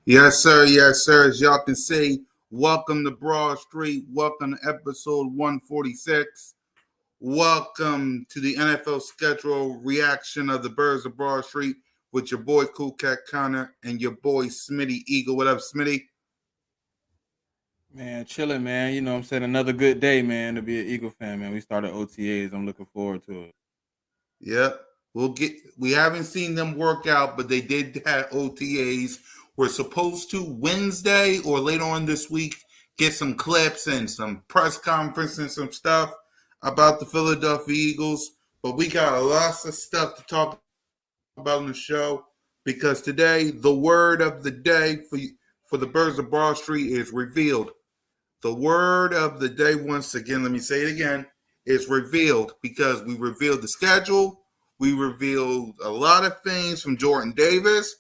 Yes, sir. Yes, sir. As y'all can see, welcome to Broad Street. Welcome to episode 146. Welcome to the NFL schedule reaction of the Birds of Broad Street with your boy Cool Cat Connor and your boy Smitty Eagle. What up, Smitty? Man, chilling, man. You know what I'm saying? Another good day, man, to be an Eagle fan, man. We started OTAs. I'm looking forward to it. Yep. We haven't seen them work out, but they did have OTAs. We're supposed to Wednesday or later on this week get some clips and some press conference and some stuff about the Philadelphia Eagles. But we got lots of stuff to talk about on the show because today the word of the day for the Birds of Broad Street is revealed. The word of the day, once again, let me say it again, is revealed because we revealed the schedule. We revealed a lot of things from Jordan Davis.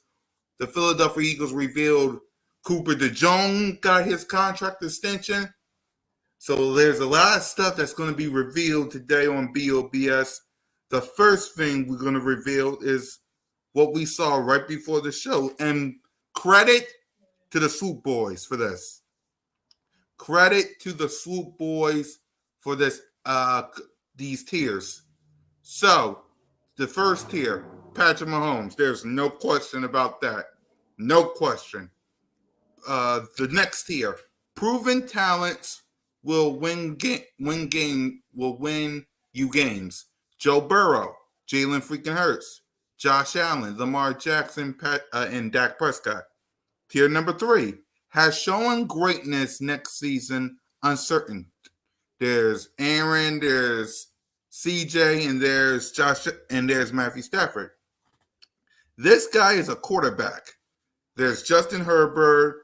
The Philadelphia Eagles revealed Cooper DeJong got his contract extension. So there's a lot of stuff that's going to be revealed today on B.O.B.S. The first thing we're going to reveal is what we saw right before the show. And credit to the Swoop Boys for this. Credit to the Swoop Boys for this these tiers. So, the first tier, Patrick Mahomes. There's no question about that. No question. The next tier, proven talents will win you games. Joe Burrow, Jalen freaking Hurts, Josh Allen, Lamar Jackson, and Dak Prescott. Tier number 3 has shown greatness next season uncertain. There's Aaron, there's CJ, and there's Josh, and there's Matthew Stafford. This guy is a quarterback. There's Justin Herbert,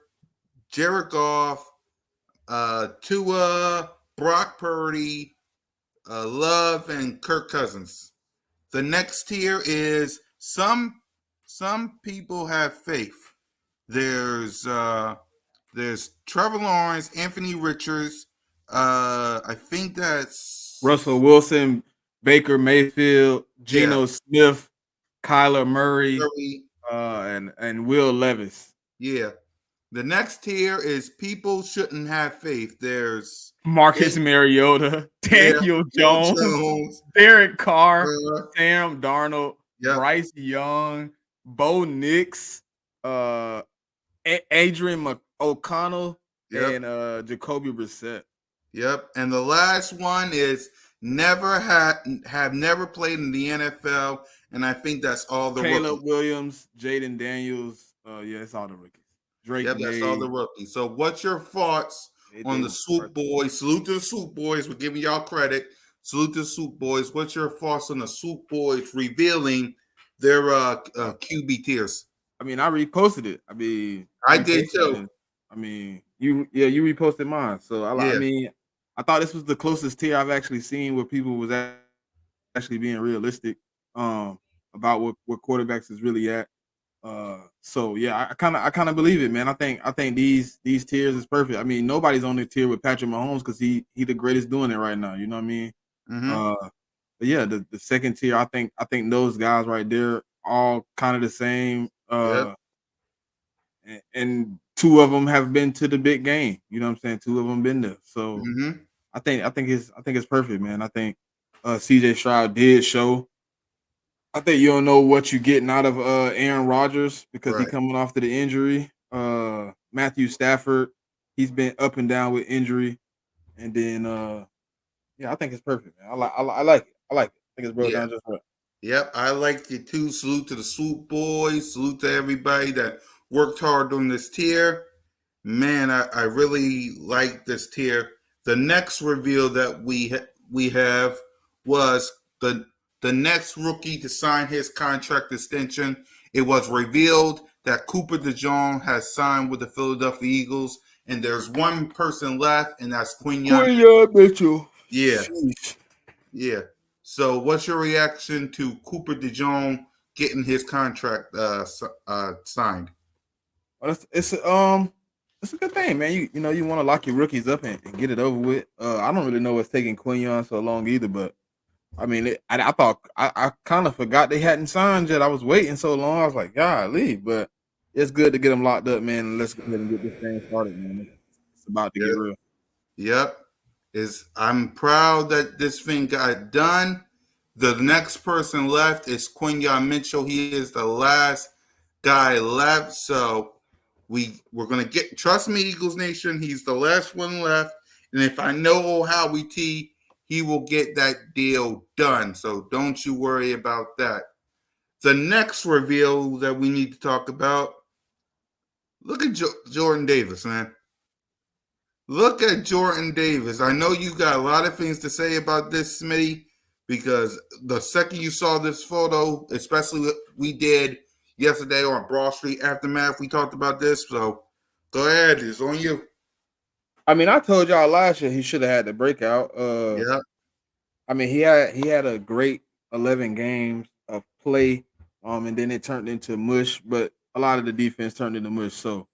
Jared Goff, Tua, Brock Purdy, Love, and Kirk Cousins. The next tier is some people have faith. There's Trevor Lawrence, Anthony Richards. I think that's Russell Wilson, Baker Mayfield, yeah. Geno Smith, Kyler Murray, Murray. and Will Levis. Yeah. The next tier is people shouldn't have faith. There's Marcus Mariota, Daniel Jones, Derek Carr, Sam Darnold, Bryce Young, Bo Nix, Adrian O'Connell, and Jacoby Brissett. Yep. And the last one is have never played in the NFL, and I think that's all the Caleb rookies. Williams, Jaden Daniels. Yeah, it's all the rookies. Drake that's all the rookies. So what's your thoughts on the Swoop Boys? Salute to the Swoop Boys. We're giving y'all credit. Salute to the Swoop Boys. What's your thoughts on the Swoop Boys revealing their QB tiers? I mean, I reposted it. I mean, I did too. I mean, you reposted mine. So I mean, I thought this was the closest tier I've actually seen where people was actually being realistic about what quarterbacks is really at. So yeah, I kind of believe it, man. I think these tiers is perfect. I mean, nobody's on the tier with Patrick Mahomes because he the greatest doing it right now. You know what I mean? Mm-hmm. But yeah, the second tier, I think those guys right there all kind of the same. And two of them have been to the big game. You know what I'm saying? Two of them been there. So I think it's perfect, man. I think CJ Stroud did show. I think you don't know what you're getting out of Aaron Rodgers because he's coming off to the injury. Matthew Stafford, he's been up and down with injury, and then yeah, I think it's perfect, man. I like it. I like it. I think it's broke down just right. Yep, I like it too. Salute to the Swoop Boys. Salute to everybody that worked hard on this tier. Man, I really like this tier. The next reveal that we have was the next rookie to sign his contract extension. It was revealed that Cooper DeJong has signed with the Philadelphia Eagles, and there's one person left, and that's Quinyon Mitchell. Yeah. Yeah. So, what's your reaction to Cooper DeJong getting his contract signed? Well, it's a good thing, man. You know you want to lock your rookies up and get it over with. I don't really know what's taking Quinyon so long either, but I mean, I kind of forgot they hadn't signed yet. I was waiting so long. I was like, golly, but it's good to get them locked up, man. And let's go ahead and get this thing started, man. It's about to get Yep. real. Yep. I'm proud that this thing got done. The next person left is Quinyon Mitchell. He is the last guy left. So we're gonna get, trust me, Eagles Nation. He's the last one left. And if I know Howie T, he will get that deal done. So don't you worry about that. The next reveal that we need to talk about. Look at Jordan Davis, man. Look at Jordan Davis. I know you got a lot of things to say about this, Smitty, because the second you saw this photo, especially what we did yesterday on Broad Street Aftermath, we talked about this. So go ahead. It's on you. I mean, I told y'all last year he should have had the breakout. Yeah. I mean, he had a great 11 games of play, and then it turned into mush. But a lot of the defense turned into mush. So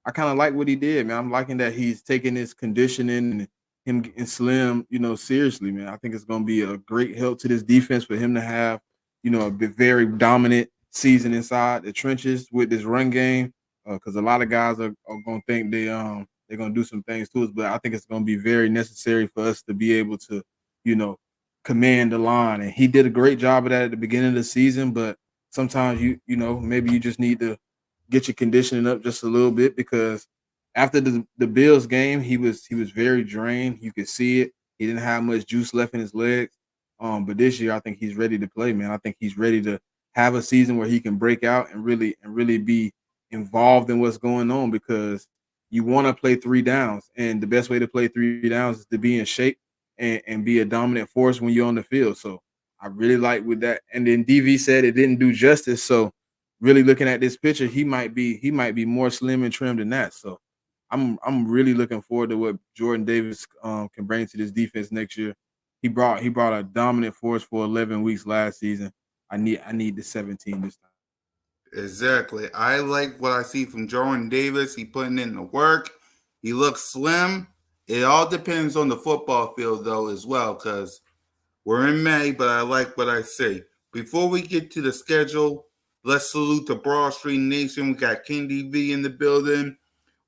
I kind of like what he did, man. I'm liking that he's taking his conditioning and him getting slim, seriously, man. I think it's going to be a great help to this defense for him to have, a very dominant season inside the trenches with this run game. Because a lot of guys are going to think they're going to do some things to us, but I think it's going to be very necessary for us to be able to, you know, command the line. And he did a great job of that at the beginning of the season, but sometimes maybe you just need to get your conditioning up just a little bit because after the Bills game, he was very drained. You could see it. He didn't have much juice left in his legs. But this year I think he's ready to play, man. I think he's ready to have a season where he can break out and really be involved in what's going on because you want to play three downs. And the best way to play three downs is to be in shape and be a dominant force when you're on the field. So I really like with that. And then DV said it didn't do justice. So really looking at this picture, he might be more slim and trim than that. So I'm really looking forward to what Jordan Davis can bring to this defense next year. He brought a dominant force for 11 weeks last season. I need the 17 this time. Exactly. I like what I see from Jordan Davis. He putting in the work. He looks slim. It all depends on the football field, though, as well, because we're in May, but I like what I see. Before we get to the schedule, let's salute the Broad Street Nation. We got King DV in the building.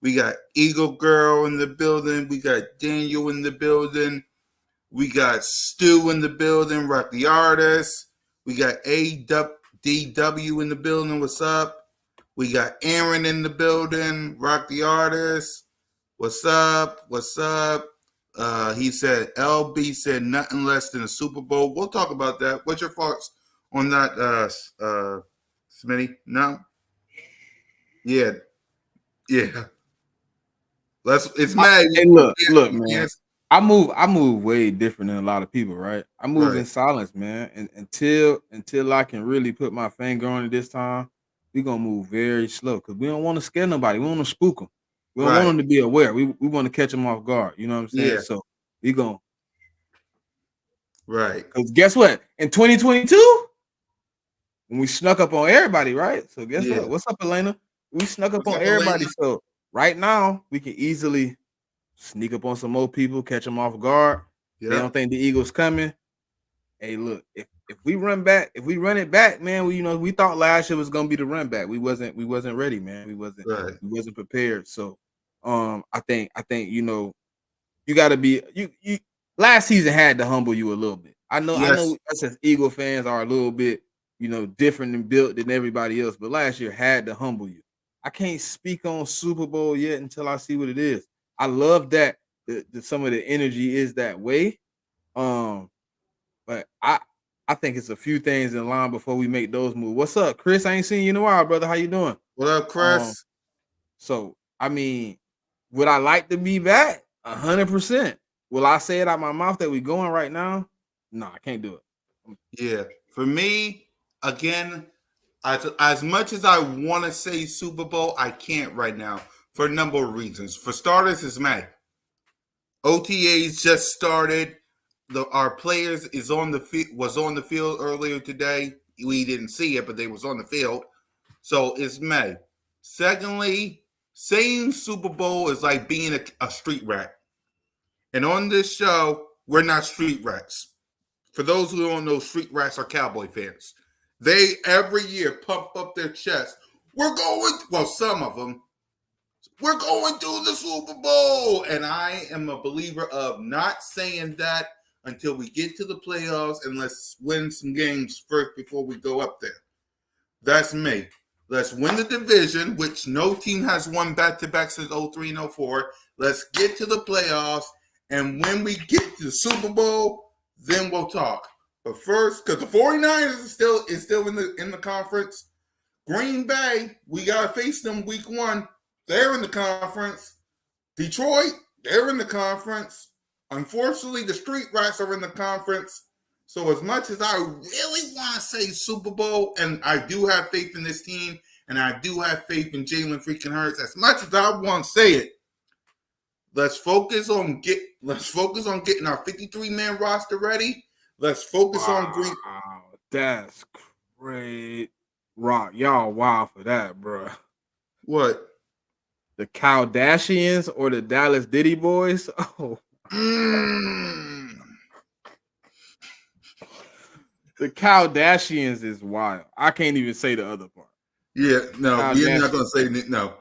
We got Eagle Girl in the building. We got Daniel in the building. We got Stu in the building. Rock the Artist. We got ADW in the building. What's up? We got Aaron in the building. Rock the Artist. What's up? What's up? He said LB said nothing less than a Super Bowl. We'll talk about that. What's your thoughts on that, Smitty? No? Yeah. Yeah. It's May. Hey, look, We man. can't, I move way different than a lot of people, right? I move right. in silence, man. And until I can really put my finger on it this time, we gonna move very slow because we don't want to scare nobody. We want to spook them. We don't want Right. them to be aware. We want to catch them off guard. You know what I'm saying? Yeah. So we gonna Right. because guess what? In 2022, when we snuck up on everybody, right? So guess Yeah. what? What's up, Elena? We snuck up What's on up, everybody. Elena? So right now we can easily sneak up on some more people, catch them off guard. They don't Yep. think the Eagles coming. Hey, look, if we run back, if we run it back, man, we thought last year was gonna be the run back. We wasn't ready, man. We wasn't Right. we wasn't prepared. So I think you gotta be you last season had to humble you a little bit. I know Yes. us as Eagle fans are a little bit, different and built than everybody else, but last year had to humble you. I can't speak on Super Bowl yet until I see what it is. I love that some of the energy is that way. Um, but I think it's a few things in line before we make those moves. What's up, Chris? I ain't seen you in a while, brother. How you doing? What up, Um, Chris? so I mean, would I like to be back? 100%. Will I say it out my mouth that we going right now? No, I can't do it. Yeah. For me, again, as much as I want to say Super Bowl, I can't right now for a number of reasons. For starters, it's May. OTAs just started. Our players was on the field earlier today. We didn't see it, but they was on the field. So it's May. Secondly, saying Super Bowl is like being a street rat. And on this show, we're not street rats. For those who don't know, street rats are Cowboy fans. They every year pump up their chest. we're going. Well, some of them. We're going to the Super Bowl, and I am a believer of not saying that until we get to the playoffs and let's win some games first before we go up there. That's me. Let's win the division, which no team has won back-to-back since 03 and 04. Let's get to the playoffs, and when we get to the Super Bowl, then we'll talk. But first, because the 49ers is still in the conference. Green Bay, we gotta face them week 1. They're in the conference. Detroit, they're in the conference. Unfortunately, the Street Rats are in the conference. So as much as I really want to say Super Bowl, and I do have faith in this team, and I do have faith in Jalen freaking Hurts, as much as I want to say it, let's focus on getting our 53-man roster ready. Let's focus on Green. That's great. Rock, y'all wild for that, bro. What? The Kardashians or the Dallas Diddy Boys? Oh. The Kardashians is wild. I can't even say the other part. Yeah, no, we're not going to say no.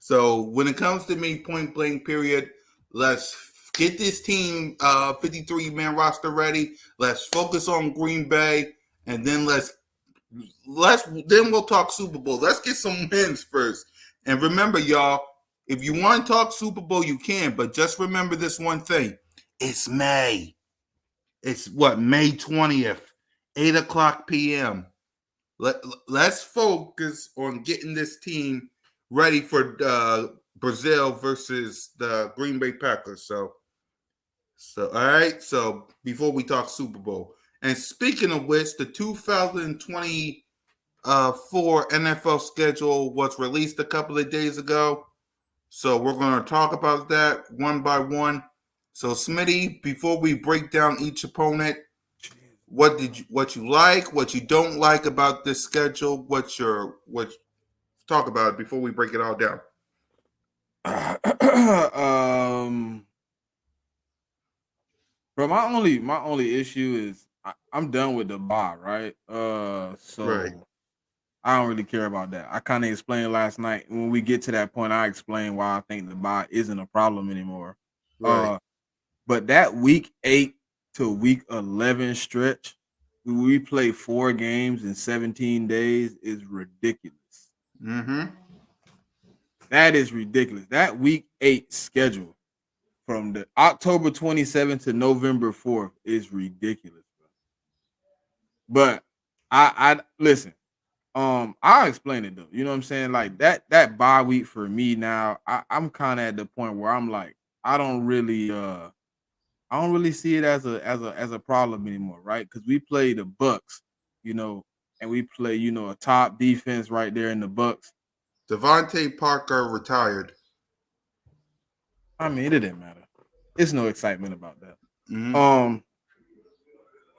So when it comes to me, point blank, period, let's get this team 53-man roster ready. Let's focus on Green Bay, and then then we'll talk Super Bowl. Let's get some wins first. And remember, y'all, if you want to talk Super Bowl, you can, but just remember this one thing. It's May. It's May 20th, 8 o'clock p.m. Let's focus on getting this team ready for Brazil versus the Green Bay Packers. So all right. So before we talk Super Bowl, and speaking of which, the 2024 NFL schedule was released a couple of days ago. So we're going to talk about that one by one. So Smitty, before we break down each opponent, what you like, what you don't like about this schedule, talk about it before we break it all down. Bro, my only issue is I'm done with the bye, right? So right. I don't really care about that. I kind of explained last night. When we get to that point, I explain why I think the bye isn't a problem anymore. Right. But that week 8 to week 11 stretch, we play 4 games in 17 days is ridiculous. Mm-hmm. That is ridiculous. That week 8 schedule from the October 27th to November 4th is ridiculous, bro. But I listen. I'll explain it though. You know what I'm saying? Like that bye week for me now, I'm kind of at the point where I'm like, I don't really see it as a problem anymore, right? Because we play the Bucks, and we play, a top defense right there in the Bucks. Devontae Parker retired. I mean, it didn't matter. There's no excitement about that. Mm-hmm.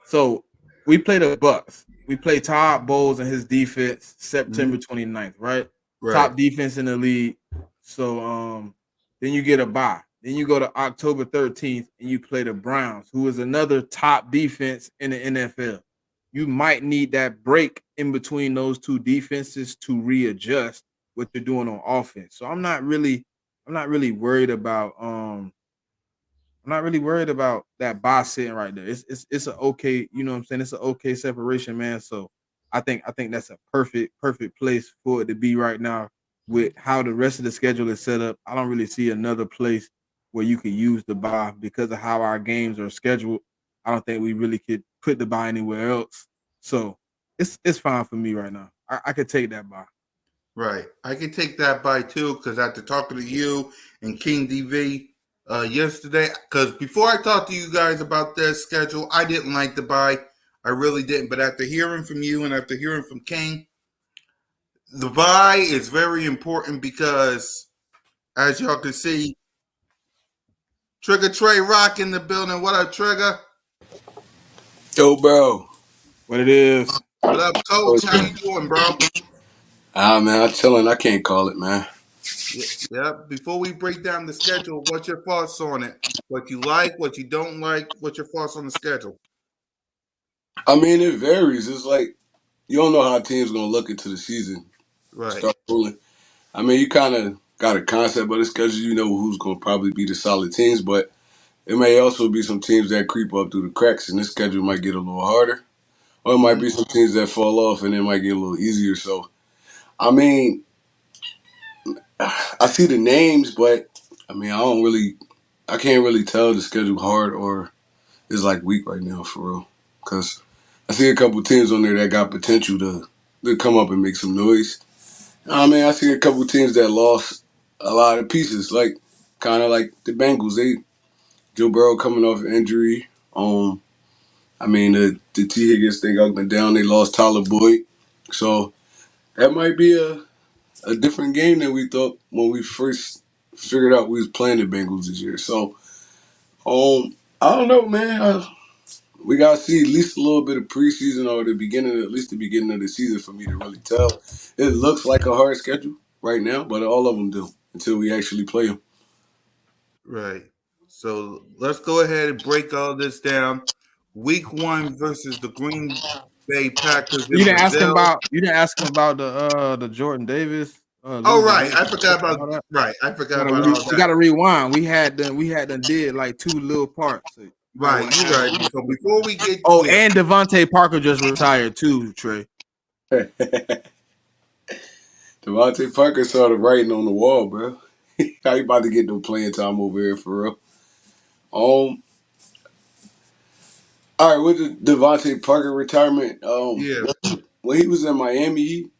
So we play the Bucks. We play Todd Bowles and his defense September 29th, right? Top defense in the league. So then you get a bye. Then you go to October 13th and you play the Browns, who is another top defense in the NFL. You might need that break in between those two defenses to readjust what you're doing on offense. So I'm not really worried about that bye sitting right there. It's an okay, you know what I'm saying? It's an okay separation, man. So I think that's a perfect place for it to be right now with how the rest of the schedule is set up. I don't really see another place where you could use the bye because of how our games are scheduled. I don't think we really could put the bye anywhere else. So it's fine for me right now. I could take that bye. Right. I can take that bye too, because after talking to you and King DV yesterday, because before I talked to you guys about this schedule, I didn't like the bye. I really didn't. But after hearing from you and after hearing from King, the bye is very important because, as y'all can see, Trigger Trey Rock in the building. What up, Trigger? Yo, bro. What it is? What up, Coach? How you doing, bro? Man, I'm chilling. I can't call it, man. Yeah. Before we break down the schedule, what's your thoughts on it? What you like, what you don't like, what's your thoughts on the schedule? I mean, it varies. It's like you don't know how a team's gonna look into the season, Right. start rolling. I mean, you kind of got a concept of the schedule. You know who's going to probably be the solid teams, but it may also be some teams that creep up through the cracks, and this schedule might get a little harder. Or it might Mm-hmm. be some teams that fall off, and it might get a little easier. So, I mean, I see the names, but I mean, I can't really tell the schedule hard or is like weak right now for real. Because I see a couple teams on there that got potential to come up and make some noise. I mean, I see a couple teams that lost a lot of pieces, like kind of like the Bengals. Joe Burrow coming off injury. I mean, the T Higgins thing up and down. They lost Tyler Boyd, so that might be a different game than we thought when we first figured out we was playing the Bengals this year. So, I don't know, man. We gotta see at least a little bit of preseason or at least the beginning of the season for me to really tell. It looks like a hard schedule right now, but all of them do until we actually play them. Right. So let's go ahead and break all this down. Week 1 versus the Green Bay Packers You in didn't ask him Brazil. about the Jordan Davis, Oh, losing right. weight I and forgot all about. that. Right. I forgot Gotta about all we that. gotta rewind. We had done did like two little parts. So you might Right. want to You're ask right. him So about before that. we get, Oh, yeah. and Devontae Parker just retired too, Trey. Devontae Parker saw the writing on the wall, bro. How you about to get no playing time over here for real? Um, all right, with the Devontae Parker retirement, Yeah. when he was in Miami,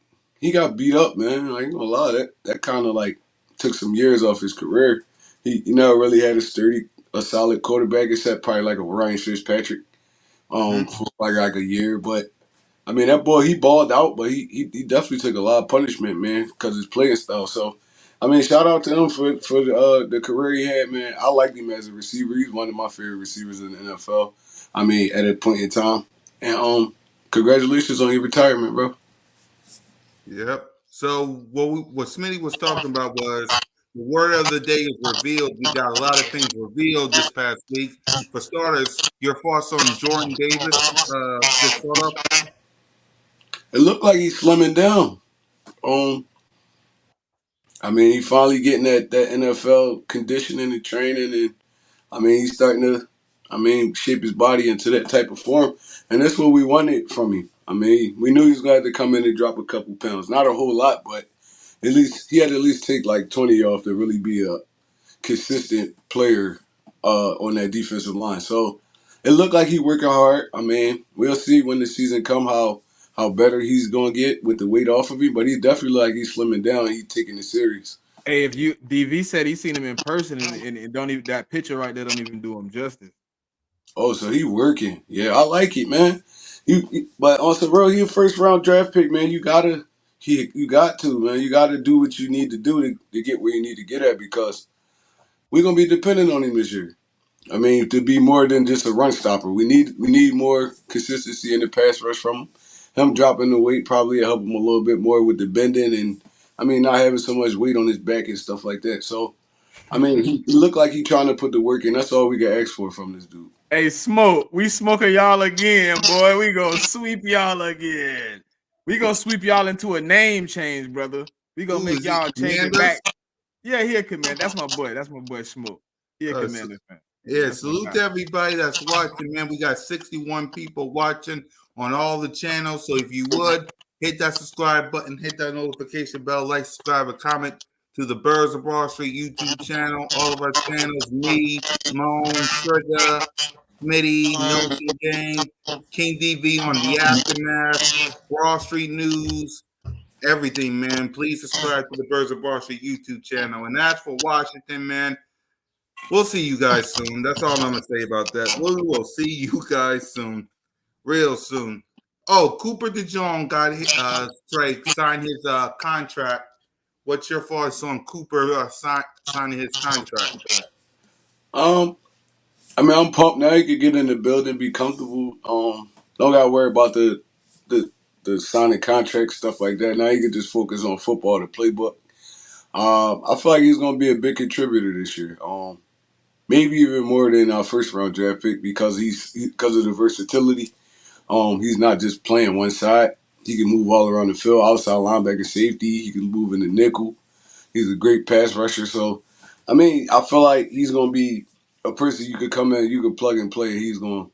he got beat up, man. I ain't gonna lie, that kind of like took some years off his career. He never really had a solid quarterback, except probably like a Ryan Fitzpatrick, Hmm. for like a year. But I mean, that boy, he balled out, but he definitely took a lot of punishment, man, because his playing style. So, I mean, shout out to him for the career he had, man. I liked him as a receiver. He's one of my favorite receivers in the NFL. I mean, at a point in time, and congratulations on your retirement, bro. Yep. So what Smitty was talking about was the word of the day is revealed. We got a lot of things revealed this past week. For starters, your thoughts on Jordan Davis? Just sort of. It looked like he's slimming down. Um, I mean, he finally getting that NFL conditioning and training, and I mean, he's starting to, I mean, shape his body into that type of form, and that's what we wanted from him. I mean, we knew he was going to have to come in and drop a couple pounds, not a whole lot, but at least he had to at least take like 20 off to really be a consistent player on that defensive line. So it looked like he working hard. I mean, we'll see when the season come how better he's gonna get with the weight off of him. But he definitely like he's slimming down. He's taking it serious. Hey, if you DV said he seen him in person and don't even that picture right there don't even do him justice. Oh, so he working. Yeah, I like it, man. But also, bro, he a first round draft pick, man. You got to, man. You got to do what you need to do to get where you need to get at because we're gonna be dependent on him this year. I mean, to be more than just a run stopper, we need more consistency in the pass rush from him. Him dropping the weight probably help him a little bit more with the bending and I mean not having so much weight on his back and stuff like that. So I mean, he looked like he trying to put the work in. That's all we can ask for from this dude. Hey, Smoke, we smoking y'all again, boy. We gonna sweep y'all again. We gonna sweep y'all into a name change, brother. We gonna Ooh, make is he y'all change it Commanders? back. Yeah, he a commander. That's my boy. That's my boy Smoke. He a Uh, commander fan. Yeah, That's my salute guy. to everybody that's watching, man. We got 61 people watching on all the channels. So if you would hit that subscribe button, hit that notification bell, like, subscribe, and comment to the Birds of Broad Street YouTube channel, all of our channels, me, Moan, Trigger, Smitty, Milton Gang, King DV on the Aftermath, Broad Street News, everything, man. Please subscribe to the Birds of Broad Street YouTube channel. And as for Washington, man, we'll see you guys soon. That's all I'm gonna say about that. We will see you guys soon, real soon. Oh, Cooper DeJong got Trey signed his contract. What's your thoughts on Cooper signing his contract? Um, I mean, I'm pumped now. He could get in the building, be comfortable. Don't got to worry about the the signing contract stuff like that. Now he can just focus on football, the playbook. I feel like he's gonna be a big contributor this year. Maybe even more than our first round draft pick because because of the versatility. He's not just playing one side. He can move all around the field, outside linebacker, safety. He can move in the nickel. He's a great pass rusher. So, I mean, I feel like he's gonna be a person you could come in, you could plug and play. He's gonna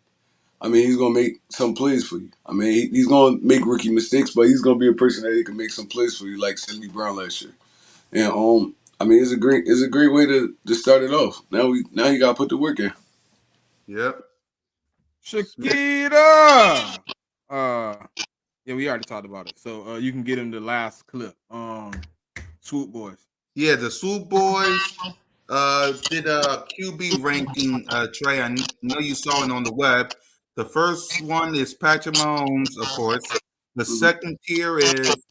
make some plays for you. I mean, he's gonna make rookie mistakes, but he's gonna be a person that he can make some plays for you, like Sidney Brown last year. And it's a great way to start it off. Now you gotta put the work in. Yep. Smith. Shakira. Yeah, we already talked about it. So you can get him the last clip. Swoop Boys. Yeah, the Swoop Boys did a QB ranking, Trey. I know you saw it on the web. The first one is Patrick Mahomes, of course. The Mm-hmm. second tier is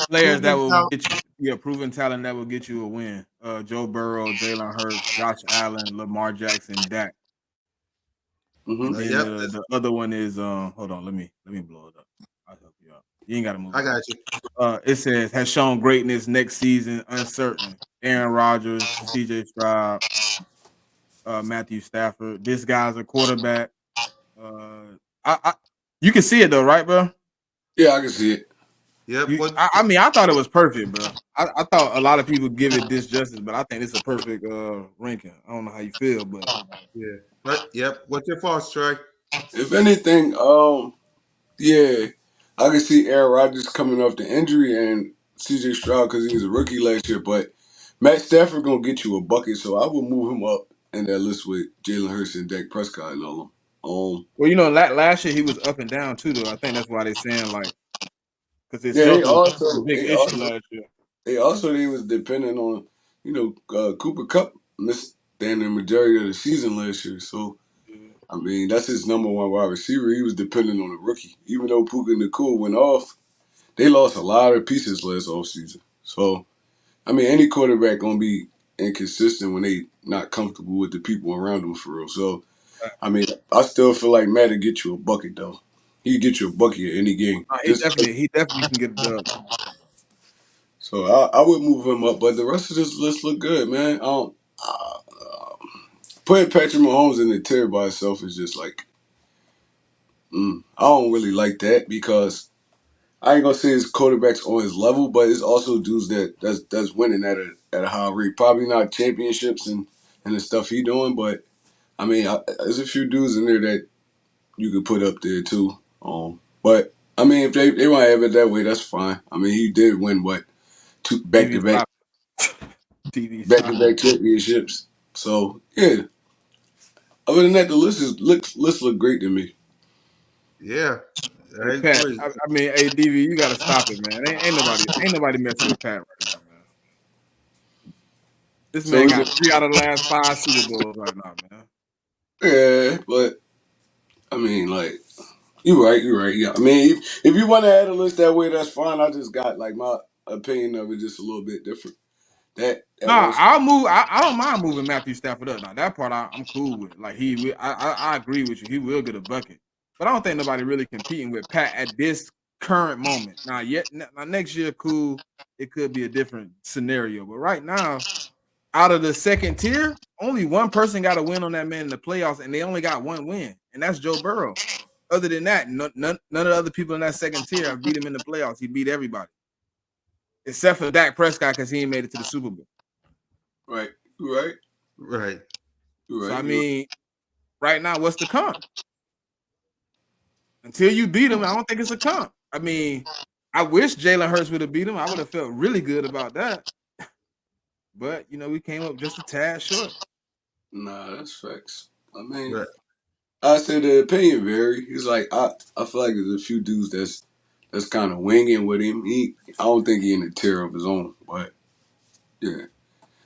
Players that proven will talent. get you, proven talent that will get you a win. Joe Burrow, Jalen Hurts, Josh Allen, Lamar Jackson, Dak. And Mm-hmm. then Yep, the other one is hold on, let me blow it up. I'll help you out. You ain't gotta move I it. got you. It says has shown greatness next season, uncertain. Aaron Rodgers, CJ Stroud, Matthew Stafford. This guy's a quarterback. I you can see it though, right, bro? Yeah, I can see it. Yep. What? I mean, I thought it was perfect, bro. I thought a lot of people give it disjustice, but I think it's a perfect ranking. I don't know how you feel, but Yeah. What? Yep. What's your thoughts, Trey? If anything, yeah, I can see Aaron Rodgers coming off the injury and CJ Stroud because he was a rookie last year. But Matt Stafford gonna get you a bucket, so I would move him up in that list with Jalen Hurts and Dak Prescott and all them. well, you know, last year he was up and down too, though. I think that's why they're saying like because his Yeah, health was a big they issue also last year. they was dependent on Cooper Cup missed the majority of the season last year, so. Yeah. I mean, that's his number one wide receiver. He was dependent on a rookie. Even though Puka Nacua went off, they lost a lot of pieces last offseason. So, I mean, any quarterback gonna be inconsistent when they not comfortable with the people around them for real. So, I mean, I still feel like Matt will get you a bucket though. He get you a bucket at any game. He definitely can get it done. So I would move him up, but the rest of this list look good, man. Putting Patrick Mahomes in the tier by itself is just like, I don't really like that because I ain't gonna say his quarterbacks on his level, but it's also dudes that's winning at a high rate. Probably not championships and the stuff he doing, but I mean, there's a few dudes in there that you could put up there too. But I mean, if they want to have it that way, that's fine. I mean, he did win what two TV stop. TV back to stop. back championships. So yeah. Other than that, the list look great to me. Yeah, Hey I Pat, agree. I mean, hey DV, you gotta stop it, man. Ain't nobody messing with Pat right now, man. This So man is got it, 3 out of the last 5 Super Bowls right now, man. yeah, but I mean, like. You're right. You're right. Yeah. I mean, if you want to add a list that way, that's fine. I just got like my opinion of it just a little bit different. That Nah, one. I'll move. I don't mind moving Matthew Stafford up. Now that part I'm cool with. Like he will. I agree with you. He will get a bucket, but I don't think nobody really competing with Pat at this current moment. Now now next year, cool. It could be a different scenario, but right now, out of the second tier, only one person got a win on that man in the playoffs, and they only got one win, and that's Joe Burrow. Other than that, none of the other people in that second tier have beat him in the playoffs. He beat everybody except for Dak Prescott because he ain't made it to the Super Bowl. Right. You're right. Right. You're So I right. You're right. mean, right now, what's the comp? Until you beat him, I don't think it's a comp. I mean, I wish Jalen Hurts would have beat him. I would have felt really good about that. But you know, we came up just a tad short. Nah, that's facts. I mean, Right. I say the opinion vary. He's like I feel like there's a few dudes that's kind of winging with him. I don't think he in a tier of his own, but yeah,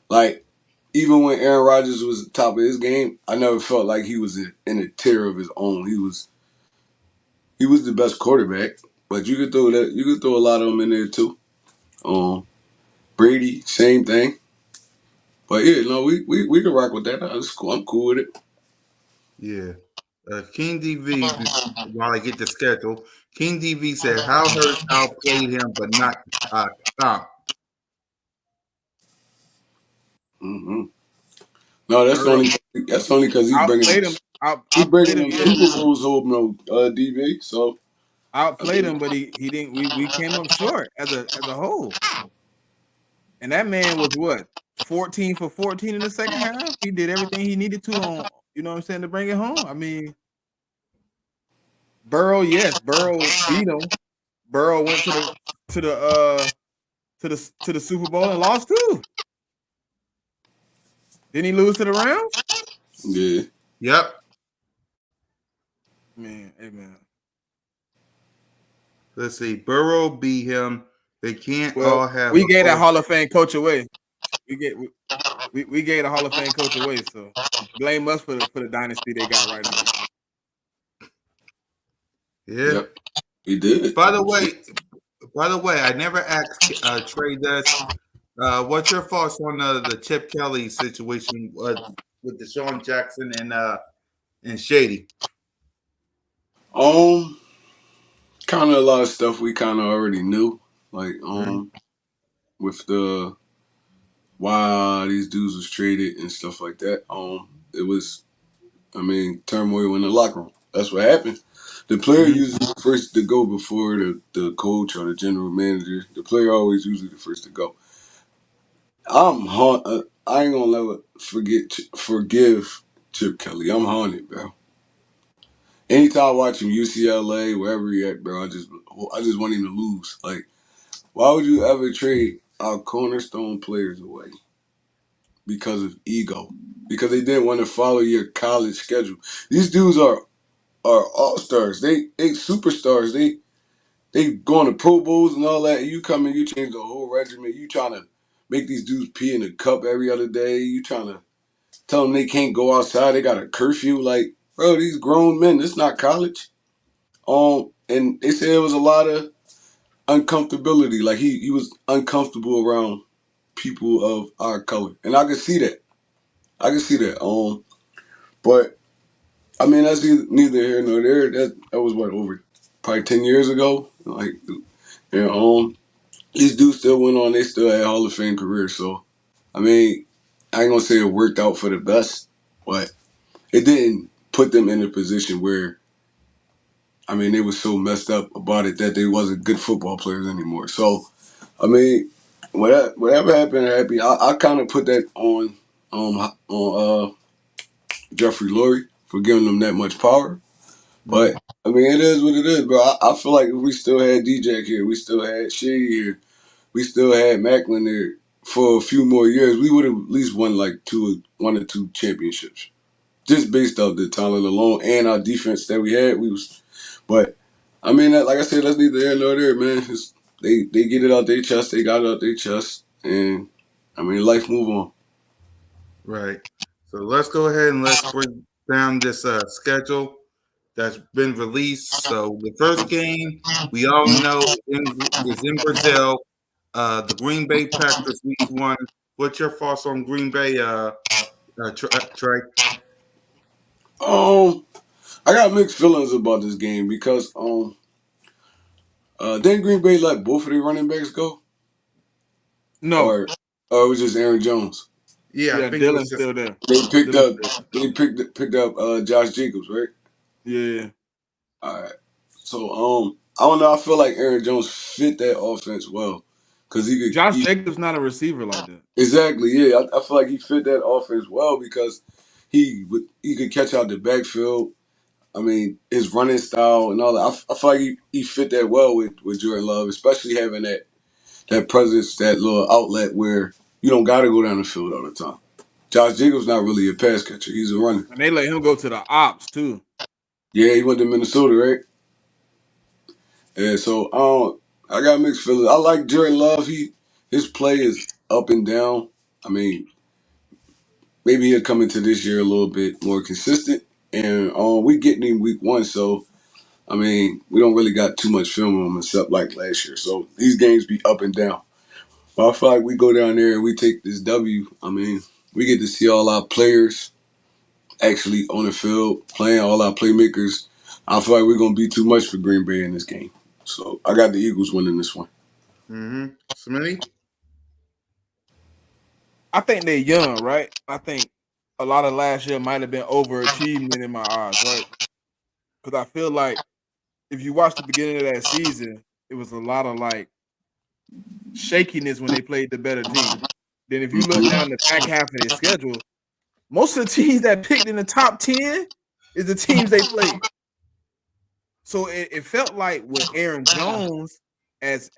like. Even when Aaron Rodgers was at the top of his game, I never felt like he was in a tier of his own. He was the best quarterback, but you could throw that. You could throw a lot of them in there too. Um, Brady, same thing. But yeah, no, we can rock with that. That's cool. I'm cool with it. Yeah. King DV, while I get the schedule, King DV said how Hurts outplayed him, but not top. Hmm. No, that's only because Outplayed him. he bringing Outplayed him. them Yeah. Super Bowls home, no DB. So outplayed him, but he didn't. We came up short as a whole. And that man was what 14 for 14 in the second half. He did everything he needed to on, you know what I'm saying, to bring it home. I mean, Burrow, yes, Burrow beat him. Burrow went to the to the Super Bowl and lost too. Didn't he lose to the Rams? Yeah. Yep. Man, hey man. Let's see. Burrow beat him. They can't Well, all have we a gave that Hall of Hall of Fame coach away. We gave the Hall of Fame coach away. So blame us for the dynasty they got right now. Yeah. Yep. He did. By the way, I never asked Trey this. What's your thoughts on the Chip Kelly situation with Deshaun Jackson and Shady? Kind of a lot of stuff we kind of already knew, like Mhm. with the why these dudes was traded and stuff like that. It was, I mean, turmoil in the locker room. That's what happened. The player Mhm. usually the first to go before the coach or the general manager. The player always usually the first to go. I ain't gonna never forgive Chip Kelly. I'm haunted, bro. Anytime I watch him, UCLA, wherever he at, bro, I just want him to lose. Like, why would you ever trade our cornerstone players away because of ego? Because they didn't want to follow your college schedule. These dudes are all stars. They superstars. They going to Pro Bowls and all that. And you come in, you change the whole regimen. You trying to make these dudes pee in a cup every other day. You trying to tell them they can't go outside. They got a curfew. Like, bro, these grown men. This not college. And they said it was a lot of uncomfortability. Like he was uncomfortable around people of our color, and I can see that. I can see that. But I mean that's neither here nor there. That was what over probably 10 years ago. Like, and these dudes still went on. They still had Hall of Fame careers. So I mean, I ain't gonna say it worked out for the best, but it didn't put them in a position where I mean they were so messed up about it that they wasn't good football players anymore. So I mean, whatever happened, happened. I kind of put that on Jeffrey Lurie for giving them that much power. But Mhm. I mean, it is what it is, bro. I feel like if we still had DJ here, we still had Shea here, we still had Macklin there for a few more years, we would have at least won like one or two championships, just based off the talent alone and our defense that we had. But I mean, like I said, that's neither here nor there, man. They get it out their chest. They got it out their chest, and I mean, life move on. Right. So let's go ahead and let's break down this schedule that's been released. So the first game we all know is in Brazil. The Green Bay Packers week 1. What's your thoughts on Green Bay, Trey? I got mixed feelings about this game because didn't Green Bay let both of their running backs go, No. or it was just Aaron Jones? Yeah, I Yeah, think it was Dylan's just still there. They picked Dylan's up still Josh Jacobs, right? Yeah. All right. So I don't know. I feel like Aaron Jones fit that offense well because Josh Jacobs not a receiver like that. exactly, yeah. I feel like he fit that offense well because he could catch out the backfield. I mean, his running style and all that. I feel like he fit that well with Jordan Love, especially having that presence, that little outlet where you don't got to go down the field all the time. Josh Jacobs not really a pass catcher; he's a runner. And they let him go to the ops too. Yeah, he went to Minnesota, right? Yeah, so I got mixed feelings. I like Jordan Love. His play is up and down. I mean, maybe he'll come into this year a little bit more consistent. And we getting him week 1, so I mean, we don't really got too much film on him except like last year. So these games be up and down. But I feel like we go down there and we take this W. I mean, we get to see all our players actually on the field playing, all our playmakers. I feel like we're gonna be too much for Green Bay in this game. So I got the Eagles winning this one. Mm-hmm. Smitty? I think they're young, right? I think a lot of last year might have been overachievement in my eyes, right? Because I feel like if you watch the beginning of that season, it was a lot of like shakiness when they played the better team. Then if you look down the back half of their schedule, most of the teams that picked in the top 10 is the teams they played. So it felt like with Aaron Jones, as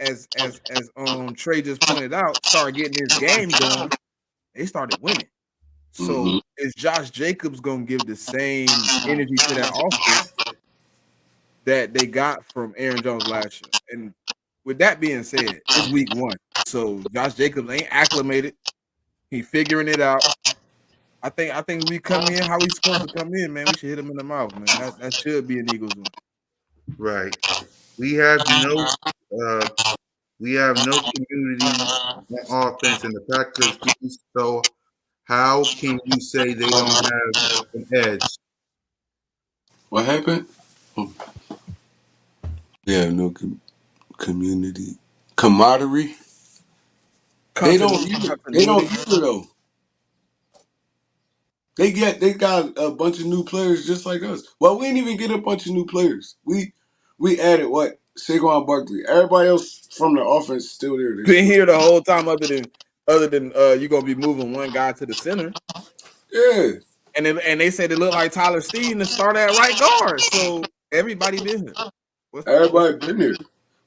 Trey just pointed out, started getting his game going, they started winning. So is Josh Jacobs gonna give the same energy to that offense that they got from Aaron Jones last year? And with that being said, it's week 1. So Josh Jacobs ain't acclimated. He figuring it out. I think we come in how we supposed to come in, man. We should hit him in the mouth, man. That should be an Eagles win. Right. We have no uh we have no community on offense in the Packers East, so how can you say they don't have an edge? What happened? Oh, yeah, no community camaraderie. They don't either. They don't Continuity. either though. They got a bunch of new players just like us. Well, we didn't even get a bunch of new players. We added what? Saquon Barkley. Everybody else from the offense is still there. They Been still here the whole time, other than you're gonna be moving one guy to the center. yeah. And they said it looked like Tyler Steen to start at right guard. So everybody been here. What's Everybody been there.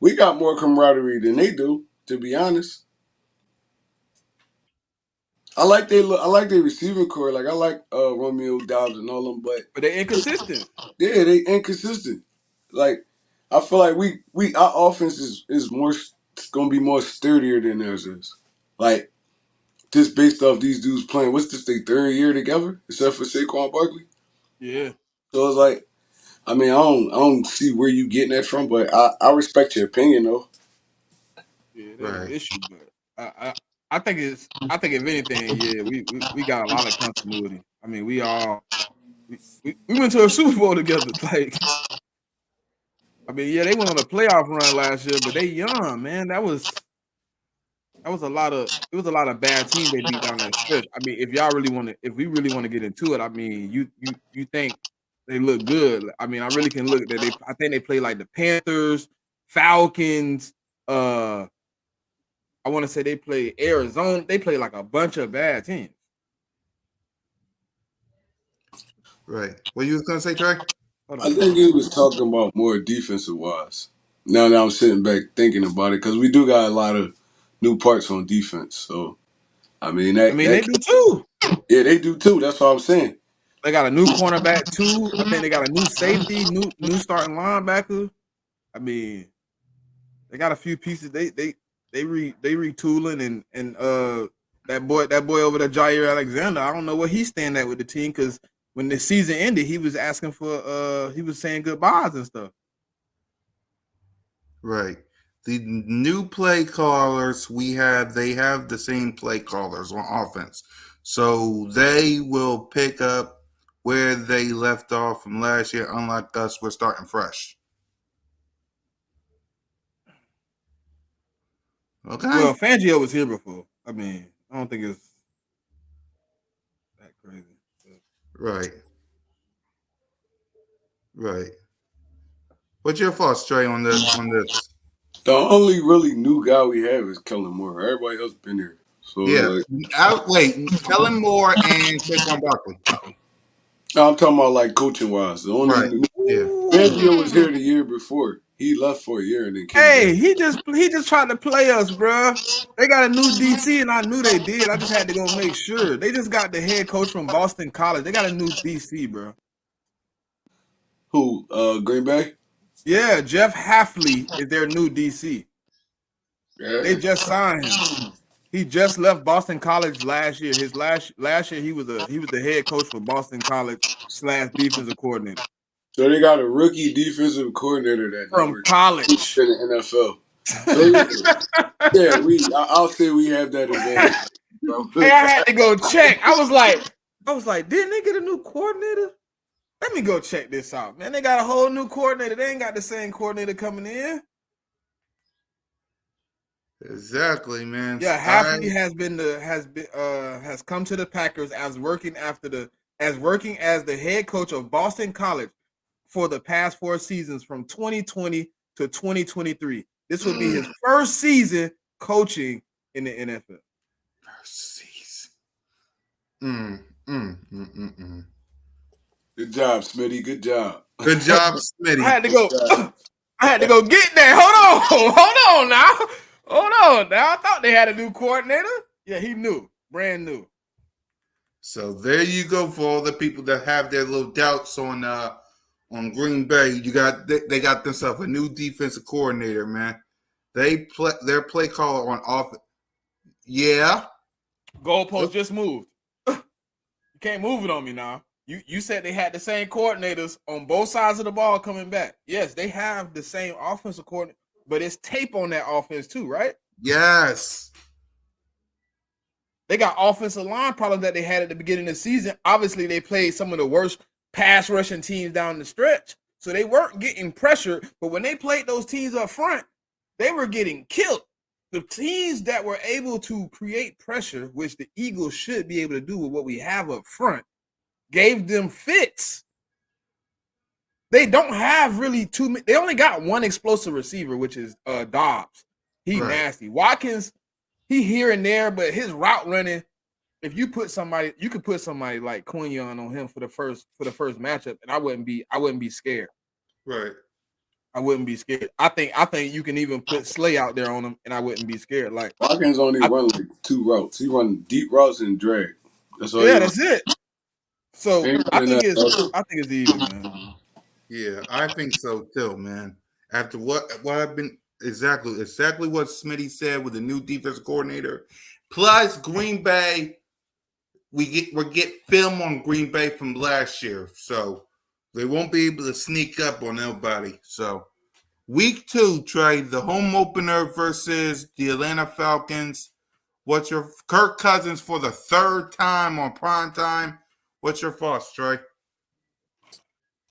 We got more camaraderie than they do, to be honest. I like their receiving core. Like I like Romeo Dobbs and all them, but they're inconsistent. yeah, they inconsistent. Like I feel like we our offense is more gonna be more sturdier than theirs is. Like just based off these dudes playing. What's this? Their third year together, except for Saquon Barkley. Yeah. So it's like, I mean, I don't see where you getting that from, but I respect your opinion though. Yeah, there's no Right. issue, but I think if anything, yeah, we got a lot of continuity. I mean, we went to a Super Bowl together. Like, I mean, yeah, they went on a playoff run last year, but they young, man. It was a lot of bad teams they beat down that stretch. I mean, if we really want to get into it, I mean, you think they look good. I mean, I really can look at I think they play like the Panthers, Falcons, I want to say they play Arizona. They play like a bunch of bad teams. Right. What you was gonna say, Trey? Hold I on. think he was talking about more defensive wise. Now that I'm sitting back thinking about it, because we do got a lot of new parts on defense. So I mean I mean, they do too. yeah, they do too. That's what I'm saying. They got a new cornerback too. I think they got a new safety, new starting linebacker. I mean, they got a few pieces. They retooling and that boy over there, Jair Alexander. I don't know where he's standing at with the team because when the season ended, he was asking for he was saying goodbyes and stuff. Right. The new play callers they have the same play callers on offense. So they will pick up where they left off from last year. Unlike us, we're starting fresh. Okay. Well, Fangio was here before. I mean, I don't think it's that crazy. Right. Right. What's your thoughts, Trey, on this? The only really new guy we have is Kellen Moore. Everybody else been here. So Yeah. like, Wait, Kellen Moore and Saquon Barkley. I'm talking about like coaching wise. The only Right. new Yeah. Fangio was here the year before. He left for a year and then came back. Hey, he just tried to play us, bro. They got a new DC, and I knew they did. I just had to go make sure. They just got the head coach from Boston College. They got a new DC, bro. Who? Green Bay? Yeah, Jeff Hafley is their new DC. They Yeah. just signed him. He just left Boston College last year. His last year he was the head coach for Boston College / defensive coordinator So they got a rookie defensive coordinator that from never college. in the NFL. So yeah, I'll say we have that advantage, bro. Hey, I had to go check. I was like, didn't they get a new coordinator? Let me go check this out, man. They got a whole new coordinator. They ain't got the same coordinator coming in. Exactly, man. Yeah, Hafley has come to the Packers as working as the head coach of Boston College for the past 4 seasons from 2020 to 2023. This would be his first season coaching in the NFL. First season. Good job, Smitty. Good job. Good job, Smitty. I had to go. I had to go get that. Hold on now. I thought they had a new coordinator. Yeah, he knew, brand new. So there you go for all the people that have their little doubts on Green Bay. They got themselves a new defensive coordinator, man. Their play caller on offense. Yeah. Goalpost just moved. You can't move it on me now. You said they had the same coordinators on both sides of the ball coming back. Yes, they have the same offensive coordinator, but it's tape on that offense too, right? Yes. They got offensive line problems that they had at the beginning of the season. Obviously, they played some of the worst pass rushing teams down the stretch, so they weren't getting pressured. But when they played those teams up front, they were getting killed. The teams that were able to create pressure, which the Eagles should be able to do with what we have up front, gave them fits. They don't have really they only got one explosive receiver, which is Dobbs. He Right. nasty. Watkins, he here and there, but his route running, if you could put somebody like Quinyon on him for the first matchup, and I wouldn't be scared. Right. I wouldn't be scared. I think you can even put Slay out there on him, and I wouldn't be scared. Like Watkins only run like 2 routes. He run deep routes and drag. That's all. Yeah, that's it. So Ain't I running think that it's easy, man. Yeah, I think so too, man. After what I've been exactly what Smitty said with the new defensive coordinator, plus Green Bay, we get film on Green Bay from last year, so they won't be able to sneak up on nobody. So week 2, Trey, the home opener versus the Atlanta Falcons. What's your Kirk Cousins for the 3rd time on prime time? What's your thoughts, Trey?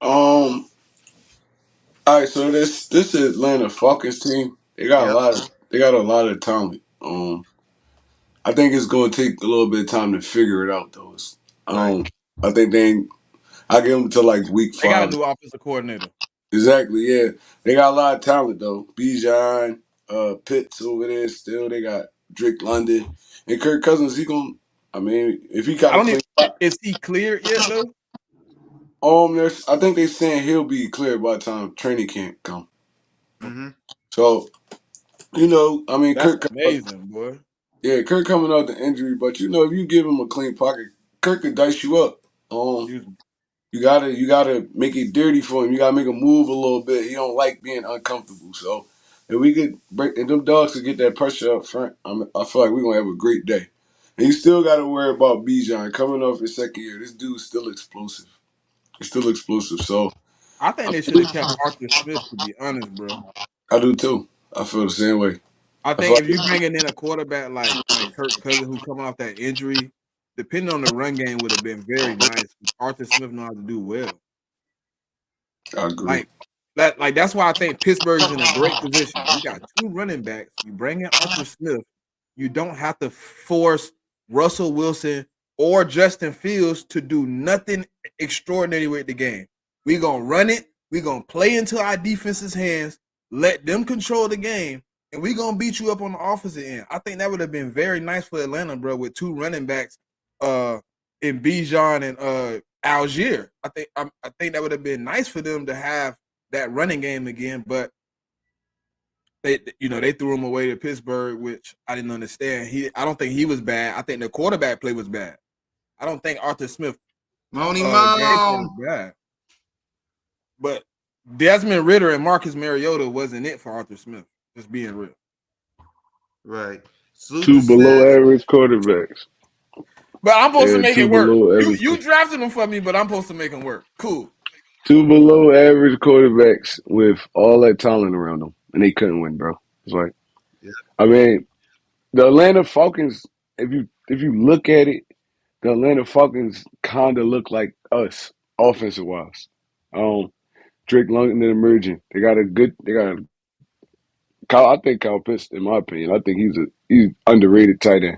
All right, so this Atlanta Falcons team, they got Yep. a lot of talent. I think it's going to take a little bit of time to figure it out, though. Right. I think I give them to like week 5. They got a new offensive coordinator. Exactly, yeah. They got a lot of talent though. Bijan, Pitts over there still. They got Drake London and Kirk Cousins. If he got a clean. Is he cleared yet though? I think they saying he'll be cleared by the time training camp come. Mm-hmm. So, That's Kirk amazing, boy. Yeah, Kirk coming out the injury, but if you give him a clean pocket, Kirk could dice you up. You gotta make it dirty for him. You gotta make him move a little bit. He don't like being uncomfortable. So if we could if them dogs could get that pressure up front, I feel like we're gonna have a great day. And you still gotta worry about Bijan coming off his second year. This dude's still explosive. He's still explosive. So I think they should have kept Arthur Smith, to be honest, bro. I do too. I feel the same way. I think if you bringing in a quarterback like Kirk Cousins who coming off that injury, depending on the run game, would have been very nice. Arthur Smith knows how to do well. I agree. Like that's why I think Pittsburgh is in a great position. You got 2 running backs. You bring in Arthur Smith. You don't have to force Russell Wilson or Justin Fields to do nothing extraordinary with the game. We're gonna run it. We're gonna play into our defense's hands. Let them control the game, and we're gonna beat you up on the offensive end. I think that would have been very nice for Atlanta, bro, with 2 running backs, in Bijan and Algier. I think that would have been nice for them to have that running game again, but they threw him away to Pittsburgh, which I didn't understand. I don't think he was bad. I think the quarterback play was bad. I don't think Arthur Smith Moni game was bad. But Desmond Ridder and Marcus Mariota wasn't it for Arthur Smith. Just being real. Right. 2 below average quarterbacks. But I'm supposed to make it work. You average. drafted them for me, but I'm supposed to make them work. Cool. 2 below average quarterbacks with all that talent around them, and they couldn't win, bro. It's like, the Atlanta Falcons. If you look at it, the Atlanta Falcons kind of look like us offensive wise. Drake London emerging. They got I think Kyle Pitts, in my opinion, I think he's underrated tight end.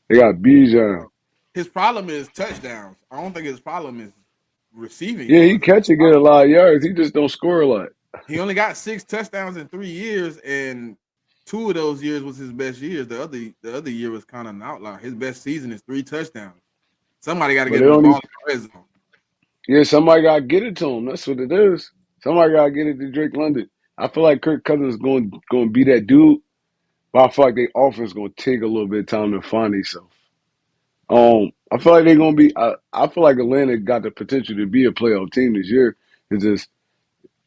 They got Bijan. His problem is touchdowns. I don't think his problem is receiving Yeah, he yards. catch and get a lot of yards. He just don't score a lot. He only got 6 touchdowns in 3 years, and 2 of those years was his best years. The other year was kind of an outlier. His best season is 3 touchdowns. Somebody got to But get it him the only ball in the red zone. yeah, somebody gotta get it to him. That's what it is. Somebody gotta get it to Drake London. I feel like Kirk Cousins is going to be that dude, but I feel like their offense going to take a little bit of time to find themselves. I feel like they're going to be. I feel like Atlanta got the potential to be a playoff team this year. It's just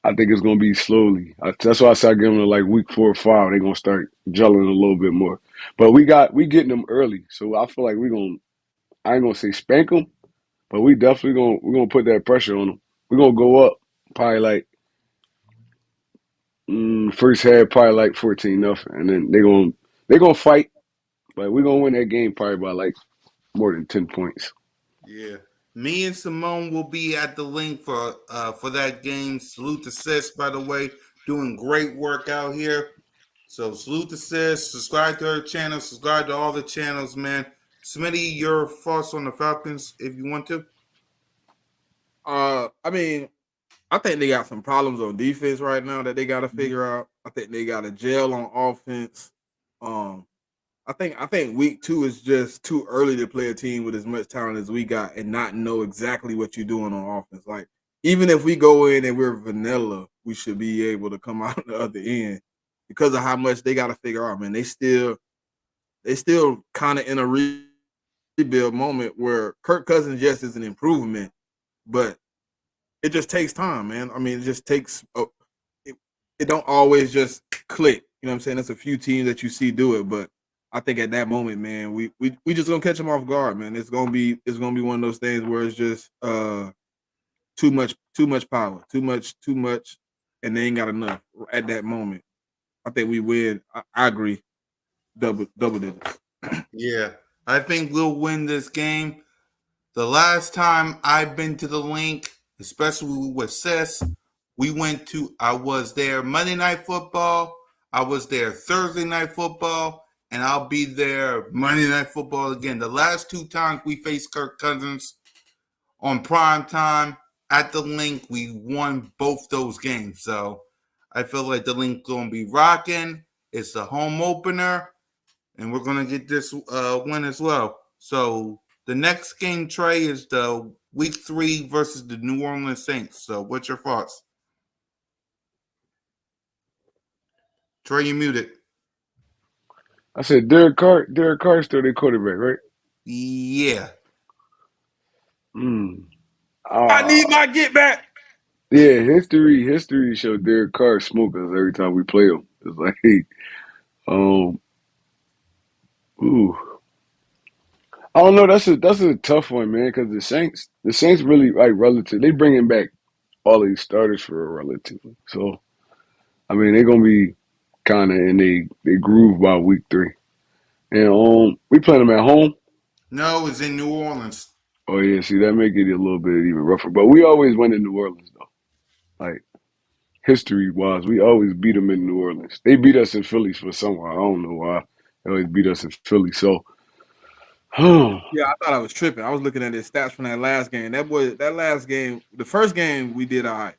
I think it's going to be slowly. That's why I started giving them like week 4 or 5. They're going to start gelling a little bit more. But we getting them early, so I feel like we're going. I ain't gonna say spank them, but we definitely we're gonna put that pressure on them. We're gonna go up probably like first half probably like 14-0, and then they're gonna fight, but we're gonna win that game probably by like more than 10 points. Yeah. Me and Simone will be at the link for that game. Salute to Sis, by the way, doing great work out here. So salute to Sis. Subscribe to her channel. Subscribe to all the channels, man. Smitty, your thoughts on the Falcons, if you want to. I mean, I think they got some problems on defense right now that they got to figure out. I think they got a gel on offense. Um, I think week 2 is just too early to play a team with as much talent as we got and not know exactly what you're doing on offense. Like even if we go in and we're vanilla, we should be able to come out the other end because of how much they got to figure out. Man, they still kind of in a rebuild moment where Kirk Cousins, yes, is an improvement, but it just takes time, man. I mean, it just takes it, it don't always just click. You know what I'm saying? There's a few teams that you see do it, but I think at that moment, man, we just gonna catch them off guard, man. It's gonna be one of those things where it's just too much power, too much, and they ain't got enough at that moment. I think we win. I agree, double digits. Yeah. I think we'll win this game. The last time I've been to the link, especially with Sis, I was there Monday Night Football, I was there Thursday Night Football, and I'll be there Monday Night Football again. The last 2 times we faced Kirk Cousins on prime time at the link, we won both those games. So I feel like the link going to be rocking. It's the home opener, and we're going to get this win as well. So the next game, Trey, is the week 3 versus the New Orleans Saints. So what's your thoughts? Trey, you muted. I said Derek Carr. Derek Carr is still their quarterback, right? Yeah. Mm. I need Ah, my get back. yeah. History showed Derek Carr smoke us every time we play him. It's like, um, ooh. I don't know. That's a tough one, man. Because the Saints really like relative. They bringing back all these starters for a relatively. So I mean, they're gonna be kind of in they groove by week 3. And we playing them at home. No, it's in New Orleans. Oh yeah, see that make it a little bit even rougher. But we always win in New Orleans though. Like history wise, we always beat them in New Orleans. They beat us in Philly for somewhere. I don't know why. They always beat us in Philly. So, I Yeah, I thought I was tripping. I was looking at his stats from that last game. That last game, the first game we did all right.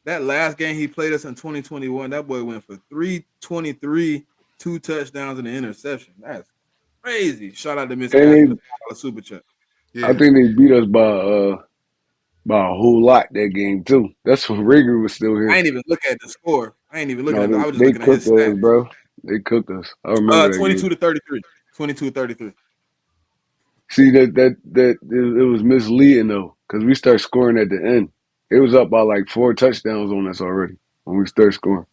That last game he played us in 2021, that boy went for 323, 2 touchdowns and an interception. That's crazy. Shout out to Miss and Cash for the they, super chat. I Yeah. think they beat us by a whole lot that game too. That's when Rager was still I here. ain't even look at the score. I ain't even looking No, at they, I was just they looking at his cooked us, stats. bro. They cooked us. I remember that 22 game. to 33. 22 to 33. See it was misleading though, because we start scoring at the end. It was up by like 4 touchdowns on us already when we start scoring.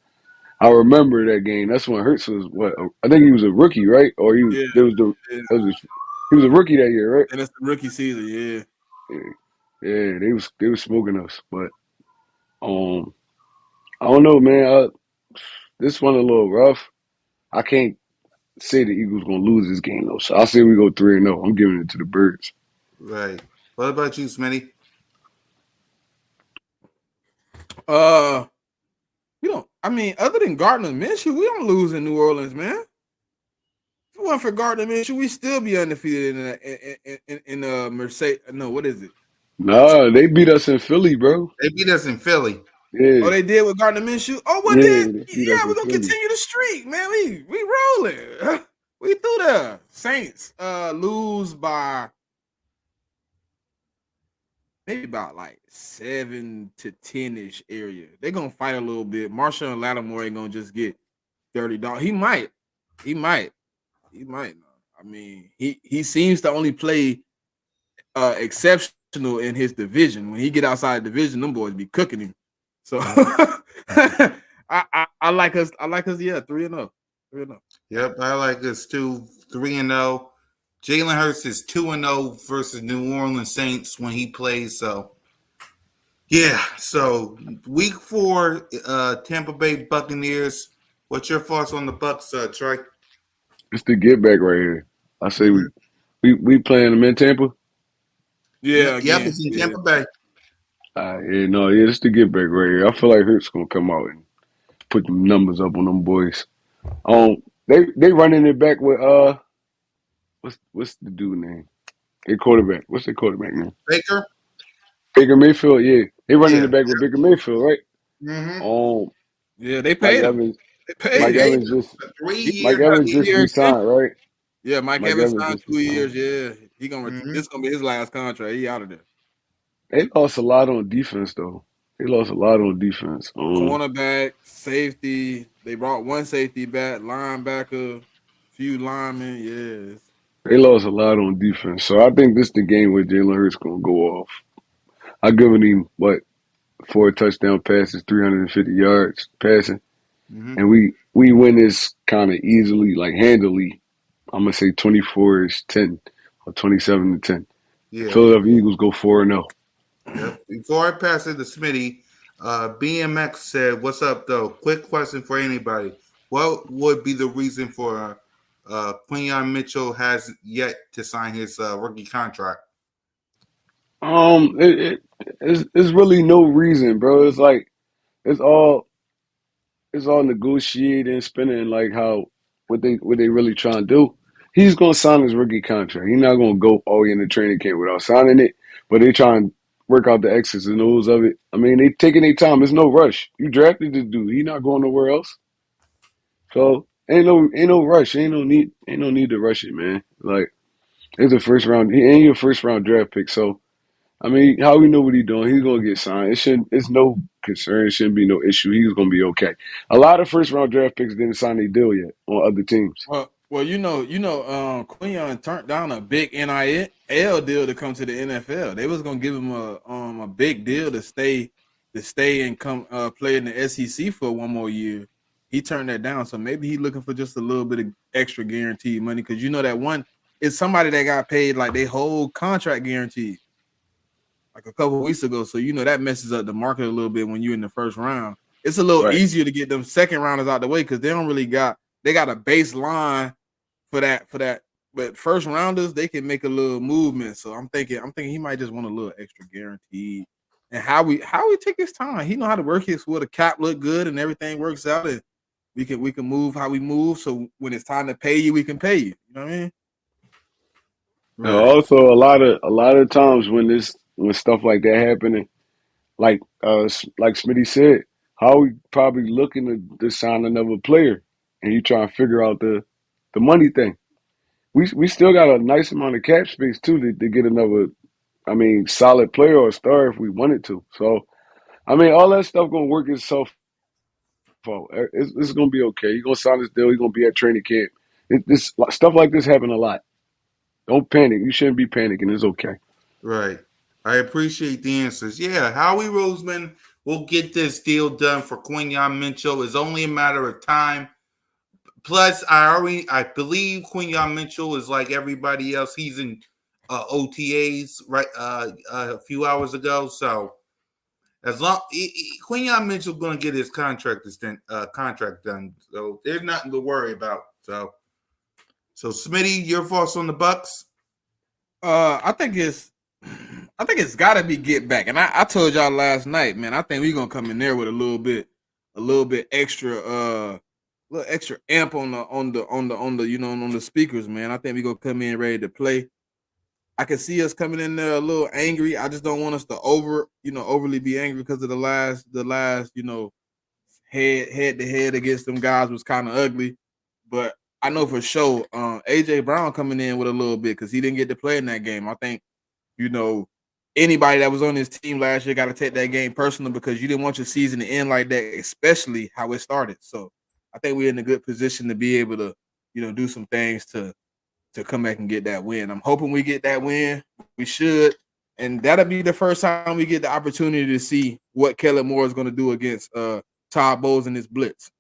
I remember that game. That's when Hurts was what I think he was a rookie, right? Or he was Yeah, there was the yeah. that was his, he was a rookie that year, right? And it's the rookie season, yeah. Yeah, yeah, they was smoking us, but I don't know, man. This one a little rough. I can't say the Eagles gonna lose this game though, so I say we go 3-0. I'm giving it to the Birds. Right. What about you, Smitty? Uh we don't I mean, other than Gardner Minshew, we don't lose in New Orleans, man. If it wasn't for Gardner Minshew, we still be undefeated in Mercedes. No, what is it? Nah, they beat us in Philly, bro. They beat us in Philly. Yeah, Oh, they did with Gardner Minshew. Oh, well then, yeah, they beat us yeah, we're in gonna Philly. continue the streak, man. We rolling. We through there. Saints lose by maybe about like 7 to 10-ish area. They're gonna fight a little bit. Marshall and Lattimore ain't gonna just get $30. He might. He might. He might. I mean, he seems to only play exceptional in his division. When he get outside the division, them boys be cooking him. So I like us. I like us. Yeah, 3-0. 3-0. Yep, I like us too. 3-0. Jalen Hurts is 2-0 versus New Orleans Saints when he plays. So yeah. So week 4, Tampa Bay Buccaneers. What's your thoughts on the Bucks, Trey? It's the get back right here. I say Mm-hmm. we playing them in Tampa. Yeah, Yep, again. it's in Yeah. Tampa Bay. Yeah, no, yeah, it's the get back right here. I feel like Hurts gonna come out and put them numbers up on them boys. They running it back with what's the dude name? Their quarterback. What's their quarterback name? Baker. Baker Mayfield. Yeah, they running Yeah. it back with Baker Mayfield, right? Mm-hmm. Um, Yeah, they Mike paid him. Evans. They They paid Mike him. paid Evans him just a He 3-year Mike got Evans a just 2-year deal. resigned, extension. right? Yeah, Mike Mike Evans Evans signed just 2 years. resigned. Yeah, Mm-hmm. this gonna be his last contract. He out of there. They lost a lot on defense though. They lost a lot on defense. Cornerback, safety. They brought one safety back, linebacker, few linemen. Yes. They lost a lot on defense. So I think this the game where Jalen Hurts gonna go off. I given him what 4 touchdown passes, 350 yards passing, Mm-hmm. and we win this kind of easily, like handily. I'm gonna say 24-10 or 27-10. Yeah. Philadelphia Eagles go 4-0. Yep. Before I pass it to Smitty, BMX said, "What's up, though? Quick question for anybody: what would be the reason for Quinyon Mitchell has yet to sign his rookie contract?" It's really no reason, bro. It's like it's all it's all negotiating, spinning like how what they really trying to do. He's gonna sign his rookie contract. He's not gonna go all in the training camp without signing it. But they trying to work out the X's and O's of it. I mean, they taking their time. There's no rush. You drafted this dude. He not going nowhere else. So ain't no rush. Ain't no need to rush it, man. Like it's a first round. He ain't your first round draft pick. So I mean, how we know what he's doing? He's gonna get signed. It shouldn't. It's no concern. It shouldn't be no issue. He's gonna be okay. A lot of first round draft picks didn't sign their deal yet on other teams. Well, Quinion turned down a big NIL deal to come to the NFL. They was gonna give him a big deal to stay and come play in the SEC for one more year. He turned that down, so maybe he's looking for just a little bit of extra guaranteed money because you know that one is somebody that got paid like they whole contract guaranteed like a couple of weeks ago. So you know that messes up the market a little bit when you're in the first round. It's a little Right. easier to get them second rounders out the way because they don't really got they got a baseline for that. But first rounders, they can make a little movement. So I'm thinking he might just want a little extra guaranteed. And how we take his time. He know how to work his where the cap look good and everything works out. And we can move how we move. So when it's time to pay you, we can pay you. You know what I mean? And Right. also, a lot of times when stuff like that happening, like Smitty said, how we probably looking to sign another player, and you trying to figure out the money thing. We still got a nice amount of cap space too to get another. I mean, solid player or star if we wanted to. So I mean, all that stuff gonna work itself out. It's gonna be okay. You're gonna sign this deal. You're gonna be at training camp. This stuff like this happen a lot. Don't panic. You shouldn't be panicking. It's okay. Right. I appreciate the answers. Yeah, Howie Roseman will get this deal done for Quinyon Mitchell. It's only a matter of time. Plus, I believe Quinyon Mitchell is like everybody else. He's in OTAs right a few hours ago. So as long Quinyon Mitchell's going to get his contract done, so there's nothing to worry about. So Smitty, your thoughts on the Bucks? I think it's got to be get back. And I told y'all last night, man. I think we're gonna come in there with a little bit extra, little extra amp on the speakers, man. I think we're gonna come in ready to play. I can see us coming in there a little angry. I just don't want us to overly be angry because of the last, head to head against them guys was kind of ugly. But I know for sure, AJ Brown coming in with a little bit because he didn't get to play in that game. I think, you know, anybody that was on his team last year got to take that game personal because you didn't want your season to end like that, especially how it started. So I think we're in a good position to be able to, do some things to come back and get that win. I'm hoping we get that win. We should. And that'll be the first time we get the opportunity to see what Kellen Moore is going to do against Todd Bowles and his blitz.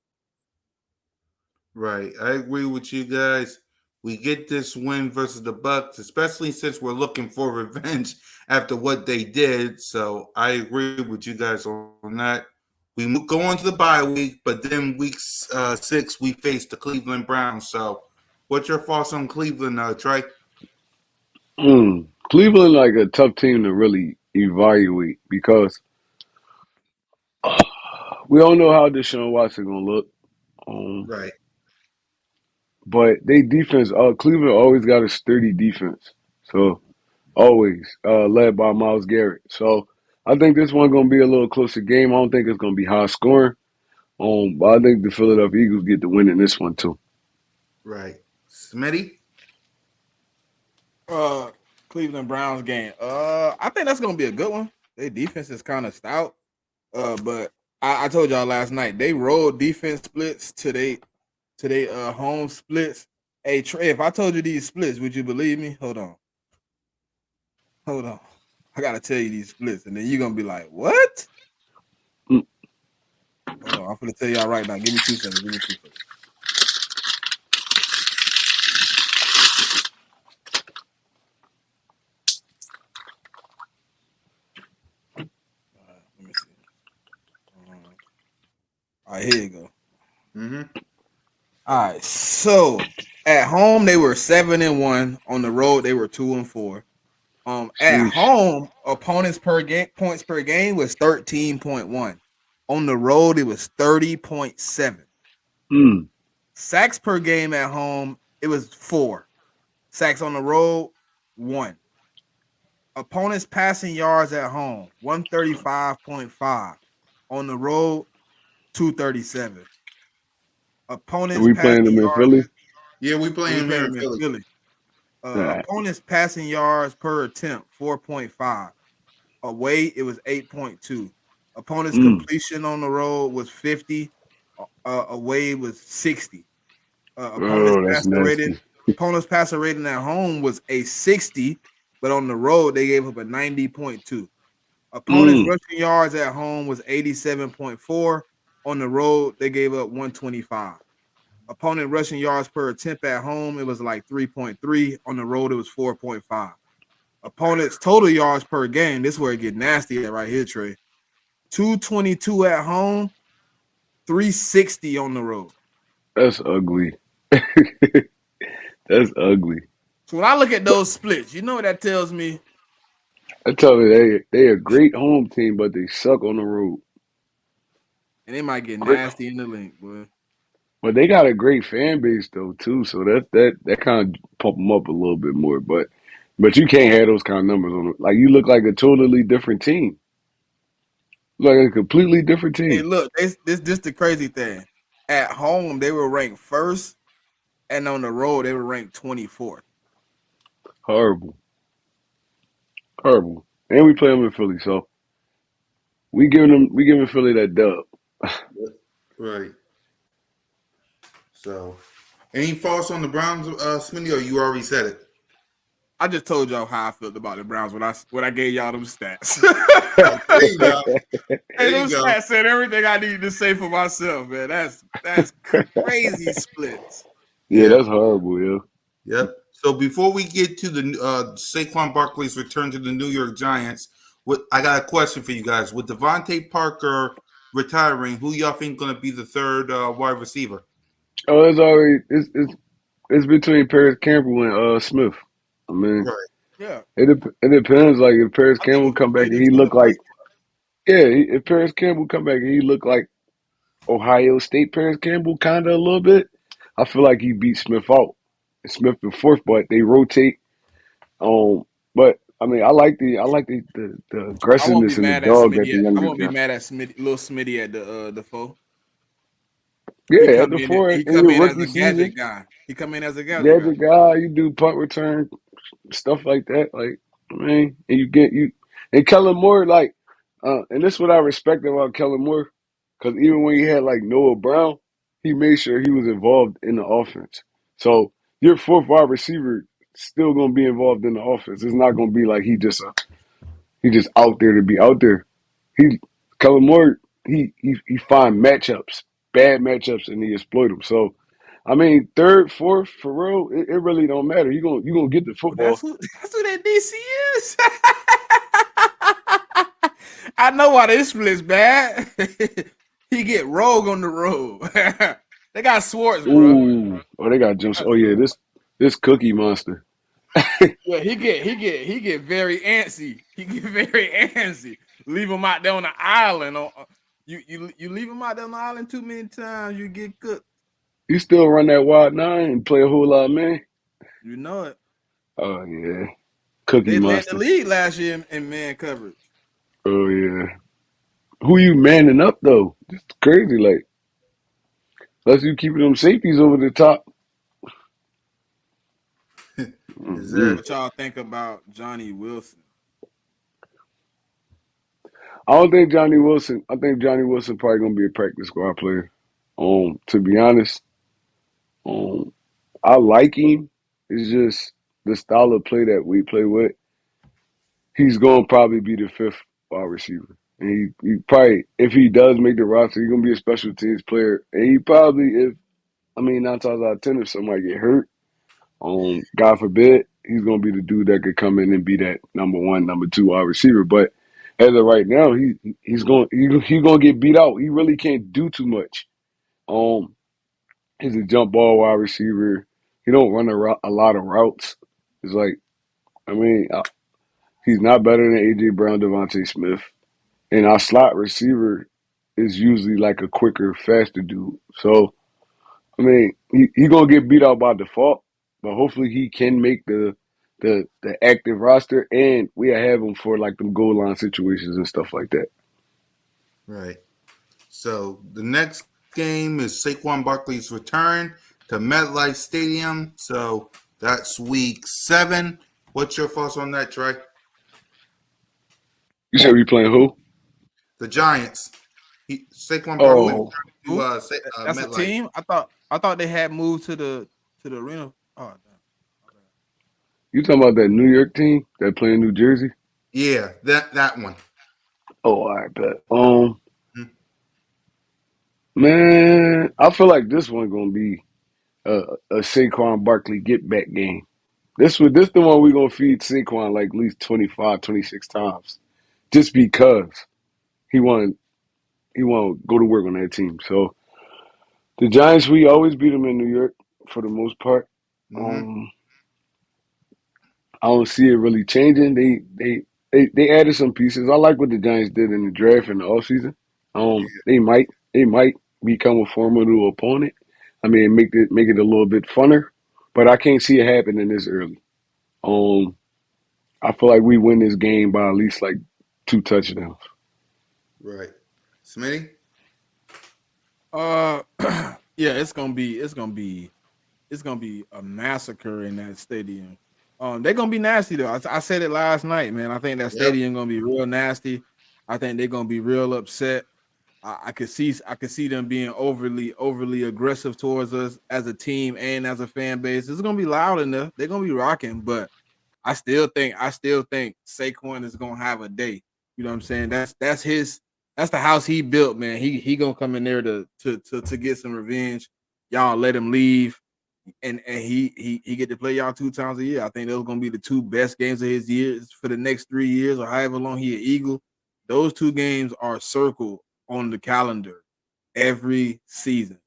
Right. I agree with you guys. We get this win versus the Bucks, especially since we're looking for revenge after what they did. So I agree with you guys on that. We go on to the bye week, but then week 6 we face the Cleveland Browns. So, what's your thoughts on Cleveland, Trey? Cleveland like a tough team to really evaluate because we don't know how Deshaun Watson gonna look. Um, Right. but they defense, Cleveland always got a sturdy defense. So always led by Myles Garrett. So I think this one gonna be a little closer game. I don't think it's gonna be high scoring. But I think the Philadelphia Eagles get the win in this one too. Right. Smitty? Cleveland Browns game. I think that's gonna be a good one. Their defense is kind of stout. But I told y'all last night they rolled defense splits to they home splits. Hey Trey, if I told you these splits, would you believe me? Hold on. I gotta tell you these splits, and then you're gonna be like, what? Mm. Hold on, I'm gonna tell y'all right now. Give me 2 seconds. Give me 2 seconds. Let me see. All right, here you go. Mm-hmm. All right, so at home they were 7-1. On the road they were 2-4. At Sheesh. home, opponents per game points per game was 13.1. On the road, it was 30.7. Mm. Sacks per game at home, it was 4. Sacks on the road, 1. Opponents passing yards at home, 135.5. On the road, 237. Are Opponents we playing passing them in yards, Philly? Yeah, we play we him here playing in them in Philly. Philly. All right. Opponents passing yards per attempt, 4.5. Away, it was 8.2. Opponent's Mm. completion on the road was 50. Away was 60. Opponent's Oh, that's passer rating. nasty. Opponent's passer rating at home was a 60, but on the road they gave up a 90.2. Opponent's Mm. rushing yards at home was 87.4. On the road they gave up 125. Opponent rushing yards per attempt at home it was like 3.3. On the road it was 4.5. Opponent's total yards per game. This is where it get nasty at right here, Trey. 222 at home, 360 on the road. That's ugly. That's ugly. So when I look at those splits, you know what that tells me? I tell you, they a great home team, but they suck on the road. And it might get Great, nasty in the link, boy. but they got a great fan base though too. So that kind of pump them up a little bit more. But you can't have those kind of numbers on it. Like you look like a totally different team, like a completely different Hey, team. look, this the crazy thing. At home, they were ranked first, and on the road, they were ranked 24th. Horrible, horrible. And we play them in Philly, so we giving Philly that dub. Right. So, any thoughts on the Browns, Smitty, or you already said it? I just told y'all how I felt about the Browns when I gave y'all them stats. Oh, there you go. There Hey, you those go. stats said everything I needed to say for myself, man. That's crazy splits. Yeah, Yeah. that's horrible, yo. Yep. So before we get to the Saquon Barkley's return to the New York Giants, I got a question for you guys. With Devontae Parker retiring, who y'all think going to be the third wide receiver? Oh, it's already it's between Paris Campbell and Smith. I mean, Right. Yeah, it depends. Like if Paris I think Campbell it's come back between and them he two in the look like first place. yeah, if Paris Campbell come back and he look like Ohio State Paris Campbell kind of a little bit, I feel like he beat Smith out. Smith the fourth, but they rotate. Um, But I mean, I like the I won't be aggressiveness and the mad at dog that Smitty. the I younger won't be guy. mad at Smitty, little Smitty at the four. He Yeah, at come the in. four He in come your in as rookie a season, gadget guy. He come in as a gadget guy. gadget guy, you do punt return stuff like that. Like, I mean, and you get you and Kellen Moore, like, and this is what I respect about Kellen Moore, because even when he had like Noah Brown, he made sure he was involved in the offense. So your fourth wide receiver still gonna be involved in the offense. It's not gonna be like he just out there to be out there. He Kellen Moore, he find matchups, bad matchups, and he exploit them. So I mean, third, fourth, for real, it really don't matter. You gonna get the Oh, that's football. who. That's who that DC is. I know why this split's bad. He get rogue on the road. They got Swartz, bro. Ooh, oh they got They Jones. got Oh yeah, Swartz. this Cookie Monster. Yeah, he get very antsy. He get very antsy. Leave him out there on the island. You leave him out there on the island too many times, you get cooked. You still run that wide nine and play a whole lot, man. You know it. Oh yeah, Cookie They led the Monster. league last year in man coverage. Oh yeah, who you manning up though? It's crazy. Like, unless you keeping them safeties over the top. Is Mm-hmm. there? What y'all think about Johnny Wilson? I don't think Johnny Wilson. I think Johnny Wilson probably gonna be a practice squad player. To be honest, um, I like him. It's just the style of play that we play with. He's gonna probably be the fifth wide receiver, and he probably, if he does make the roster, he's gonna be a special teams player. And he probably, if I mean, 9 times out of 10, if somebody get hurt, God forbid, he's gonna be the dude that could come in and be that number one, number two wide receiver. But as of right now, he's gonna get beat out. He really can't do too much. Um, he's a jump ball wide receiver. He don't run a lot of routes. It's like, I mean, he's not better than AJ Brown, Devontae Smith, and our slot receiver is usually like a quicker, faster dude. So I mean, he gonna get beat out by default, but hopefully he can make the active roster, and we have him for like them goal line situations and stuff like that. Right. So the next game is Saquon Barkley's return to MetLife Stadium. So that's week 7. What's your thoughts on that, Trey? You said we playing who? The Giants. Saquon Barkley Who? Oh, returned to Who? That's a MetLife. team. I thought they had moved to the arena. Oh, damn. you talking about that New York team that play in New Jersey? Yeah, that one. Oh, I bet. Mhm. Man, I feel like this one gonna be a Saquon Barkley get back game. This the one we gonna feed Saquon like at least 25, 26 times, just because he want he want to go to work on that team. So the Giants, we always beat them in New York for the most part. Mm-hmm. Um, I don't see it really changing. They added some pieces. I like what the Giants did in the draft in the offseason. They might become a formidable opponent. I mean, make it a little bit funner, but I can't see it happening this early. Um, I feel like we win this game by at least like 2 touchdowns. Right. Smitty? Uh, yeah, it's gonna be a massacre in that stadium. They're gonna be nasty though. I said it last night, man. I think that Yep. stadium gonna be real nasty. I think they're gonna be real upset. I could see them being overly aggressive towards us as a team and as a fan base. It's gonna be loud enough. They're gonna be rocking, but I still think Saquon is gonna have a day. You know what I'm saying? That's the house he built, man. He gonna come in there to get some revenge. Y'all let him leave, and he get to play y'all 2 times a year. I think those gonna be the 2 best games of his years for the next 3 years or however long he an Eagle. Those 2 games are circled on the calendar every season,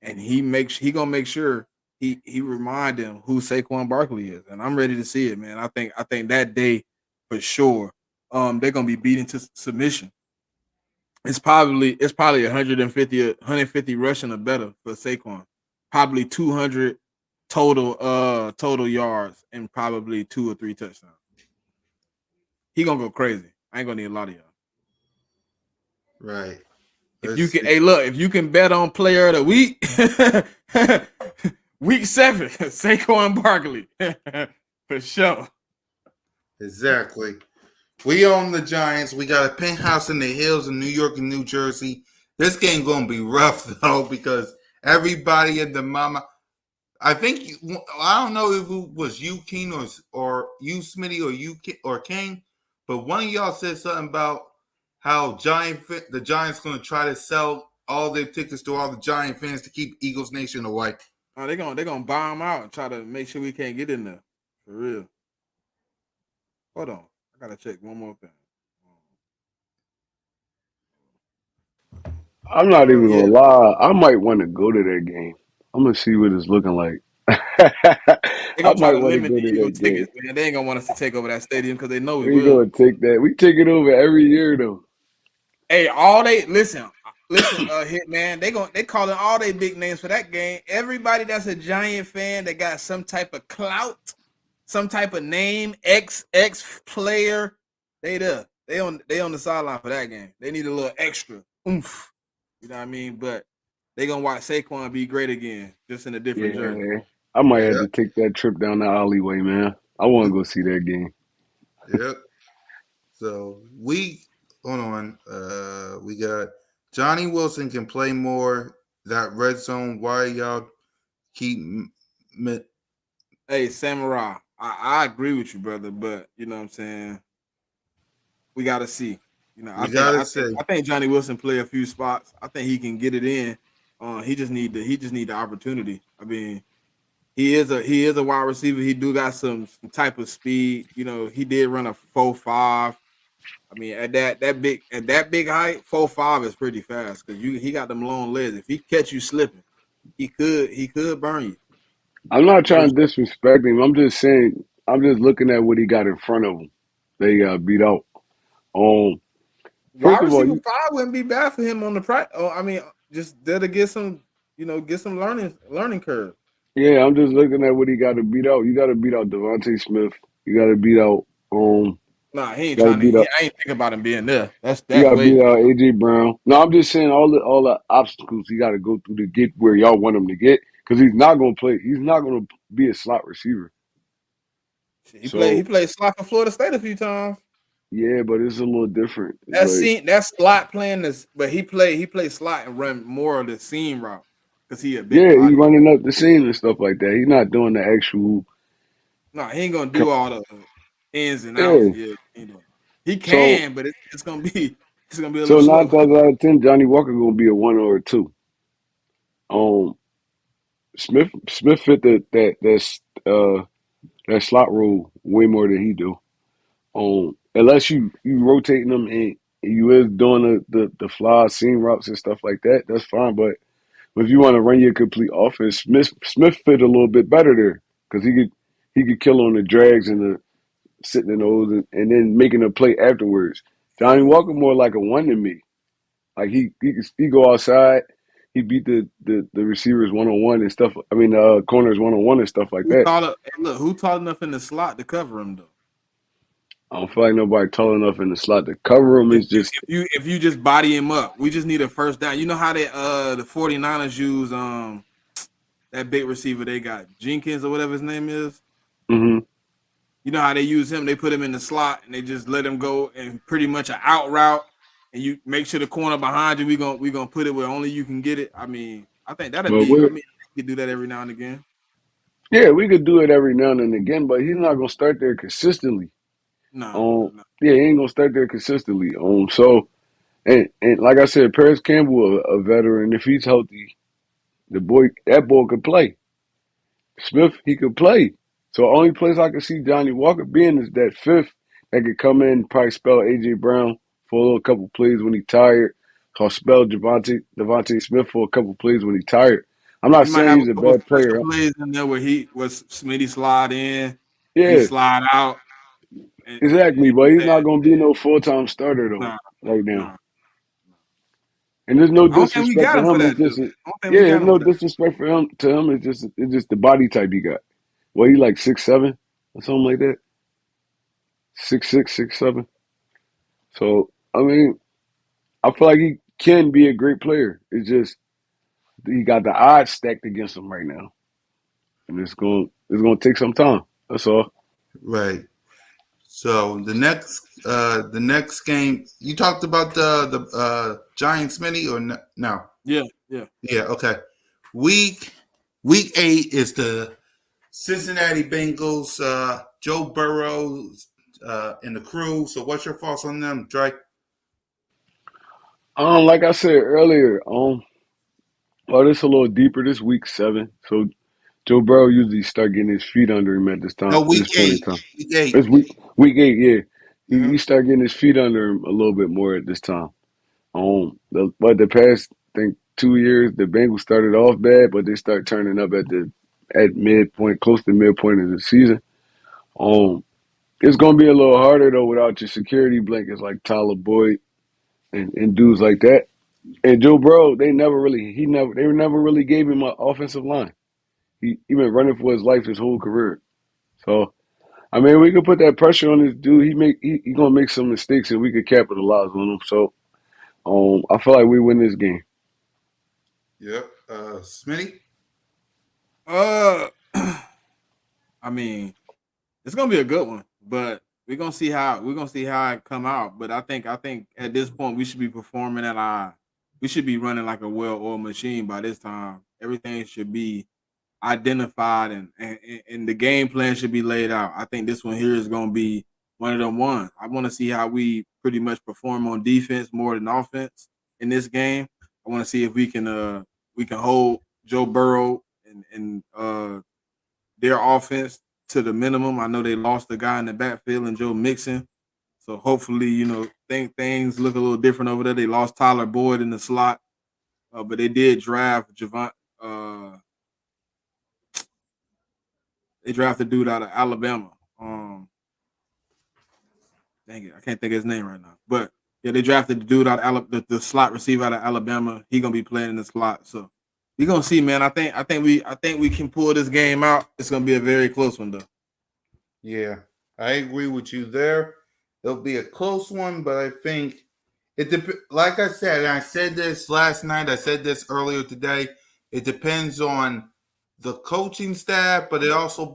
and he gonna make sure he remind them who Saquon Barkley is, and I'm ready to see it, man. I think that day for sure, they're gonna be beaten to submission. It's probably 150 rushing or better for Saquon, probably 200 total yards and probably 2 or 3 touchdowns. he gonna go crazy. I ain't gonna need a lot of y'all. Right. If Let's you can, see. hey, look, if you can bet on player of the week, week 7, Saquon Barkley, for sure. Exactly. We own the Giants. We got a penthouse in the hills in New York and New Jersey. This game gonna be rough though because everybody at the mama. I think I don't know if it was you, King, or you, Smitty, or you or King, but one of y'all said something about how the Giants going to try to sell all their tickets to all the Giant fans to keep Eagles Nation away. Oh, they're gonna buy them out and try to make sure we can't get in there. For real. Hold on, I gotta check one more thing. I'm not even Yeah, gonna lie. I might want to go to that game. I'm gonna see what it's looking like. they're I gonna try might to want to limit go the to Eagle that game. tickets, man. They ain't gonna want us to take over that stadium because they know we We will. gonna take that. We take it over every year though. Hey, all they listen, hit man. They calling all they big names for that game. Everybody that's a Giant fan that got some type of clout, some type of name, X player, they there. They on the sideline for that game. They need a little extra oomph. You know what I mean? But they gonna watch Saquon be great again, just in a different jersey. Yeah, I might have Yep. to take that trip down the alleyway, man. I want to go see that game. Yep. So hold on. We got Johnny Wilson can play more. That red zone. Why y'all keep? Hey, Samurai, I agree with you, brother, but you know what I'm saying? We gotta see. You know, I We think gotta I think say I think Johnny Wilson play a few spots. I think he can get it in. He just need the opportunity. I mean, he is a wide receiver. He do got some type of speed. You know, he did run a 4.5. I mean, at that big height, 4.5 is pretty fast because he got them long legs. If he catch you slipping, he could burn you I'm not for trying to sure. disrespect him. I'm just saying. I'm just looking at what he got in front of him. They got beat out. Um, Wide First of all, receiver 5 wouldn't be bad for him on the practice. Oh, I mean, just there to get some, get some learning curve. yeah, I'm just looking at what he got to beat out. You got to beat out Devontae Smith. You got to beat out. Nah, he ain't Got to trying to. beat out. I ain't thinking about him being there. That's You that's got to way. beat out AJ Brown. No, I'm just saying all the obstacles he got to go through to get where y'all want him to get. Because he's not gonna play. He's not gonna be a slot receiver. He played. He So played slot for Florida State a few times. yeah, but it's a little different. It's That's like seam. That's slot playing this, but he played slot and run more of the seam route because he a big yeah, he's body. running up the seam and stuff like that. He's not doing the actual. No, he ain't gonna do all the ins and outs. Yeah. Yeah, he ain't doing. He So can, but it's gonna be a so little nine slow. times out of 10, Johnny Walker gonna be a 1 or a 2. Um, Smith fit that slot role way more than he do. Unless you rotating them and you is doing the fly seam routes and stuff like that, that's fine. But if you want to run your complete offense, Smith fit a little bit better there because he could kill on the drags and the sitting in those and then making a play afterwards. Johnny Walker more like a one to me. Like he go outside, he beat the receivers 1-on-1 and stuff. I mean, corners 1-on-1 and stuff like Who that. tall? Hey, look, who tall enough in the slot to cover him though? I don't feel like nobody tall enough in the slot to cover him. If It's you just if you if you just body him up, we just need a first down. You know how the 49ers use that big receiver they got, Jenkins or whatever his name is. hmm You know how they use him? They put him in the slot and they just let him go and pretty much an out route. And you make sure the corner behind you, we gonna put it where only you can get it. I mean, I think that'd but be. we I mean, you could do that every now and again. yeah, we could do it every now and again, but he's not gonna start there consistently. No, no. Yeah, he ain't gonna start there consistently. So and like I said, Paris Campbell, a veteran, if he's healthy, that boy could play. Smith, he could play. So the only place I could see Johnny Walker being is that fifth that could come in, probably spell AJ Brown for a little couple plays when he tired. Or spell Devontae Smith for a couple plays when he tired. I'm not He might saying have he's a a couple of bad special player. plays in there where he was Smitty slide in and he Yeah, slide out. And exactly. you know But he's what not I'm gonna be no full time starter though saying? right now. Nah. And there's no I don't think we disrespect got to him for him. that It's though. just I don't think yeah, we there's got him no for that. disrespect for him to him. It's just the body type he got. Well, he like 6'7" or something like that. 6'6", 6'7". So I mean, I feel like he can be a great player. It's just he got the odds stacked against him right now, and it's gonna take some time. That's all. Right. So the next game you talked about the Giants mini or no? Yeah, yeah. Yeah. Okay. Week week 8 is the Cincinnati Bengals. Joe Burrow and the crew. So what's your thoughts on them, Dre? Like I said earlier, well, this a little deeper. This week 7, so Joe Burrow usually start getting his feet under him at this time, No, this week point in 8. time. Week 8. It's week 8, yeah. He Uh-huh. start getting his feet under him a little bit more at this time. But the past I think 2 years, the Bengals started off bad, but they start turning up at midpoint, close to midpoint of the season. Um, it's gonna be a little harder though without your security blankets like Tyler Boyd and dudes like that. And Joe Burrow, they never really gave him an offensive line. He been running for his life his whole career. So I mean, we could put that pressure on this dude. He gonna make some mistakes, and we could capitalize on him. So, I feel like we win this game. Yep. Smitty. Uh, I mean, it's gonna be a good one, but we're gonna see how it come out. But I think at this point we should be performing at our we should be running like a well-oiled machine by this time. Everything should be identified and the game plan should be laid out. I think this one here is gonna be one of them ones. I want to see how we pretty much perform on defense more than offense in this game. I want to see if we can hold Joe Burrow and their offense to the minimum. I know they lost the guy in the backfield and Joe Mixon. So hopefully, think things look a little different over there. They lost Tyler Boyd in the slot, but they did draft Javon. Uh, they drafted a dude out of Alabama. Dang it, I can't think of his name right now. But yeah, they drafted the dude out of the slot receiver out of Alabama. He gonna be playing in the slot. So we gonna see, man. I think we can pull this game out. It's gonna be a very close one though. Yeah, I agree with you there. It'll be a close one, but I think like I said, and I said this last night, I said this earlier today. It depends on the coaching staff, but it also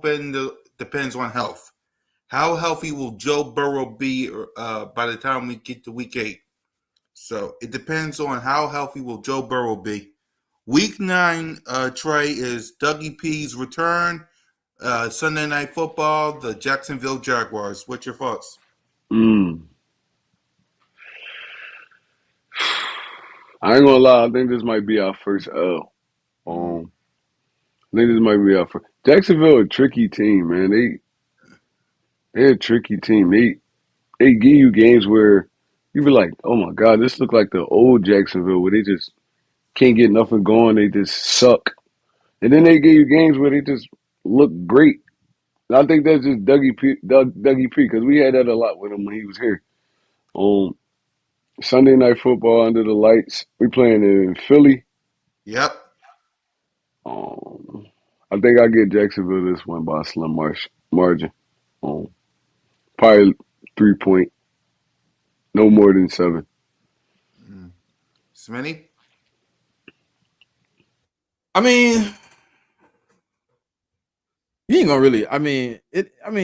depends on health. How healthy will Joe Burrow be by the time we get to week 8? So it depends on how healthy will Joe Burrow be. Week 9, Trey, is Dougie P's return. Sunday Night Football, the Jacksonville Jaguars. What's your thoughts? Mm. I ain't gonna lie. I think this might be our first L. Mm. I think this might be our first. Jacksonville a tricky team, man. They're a tricky team. They give you games where you be like, oh my god, this look like the old Jacksonville where they just can't get nothing going. They just suck. And then they give you games where they just look great. And I think that's just Dougie P, because we had that a lot with him when he was here. Um, Sunday Night Football under the lights. We playing in Philly. Yep. Um, I think I get Jacksonville this one by a slim margin. Um, Probably 3 point, no more than 7. Mm. Smitty? I mean, you ain't gonna really.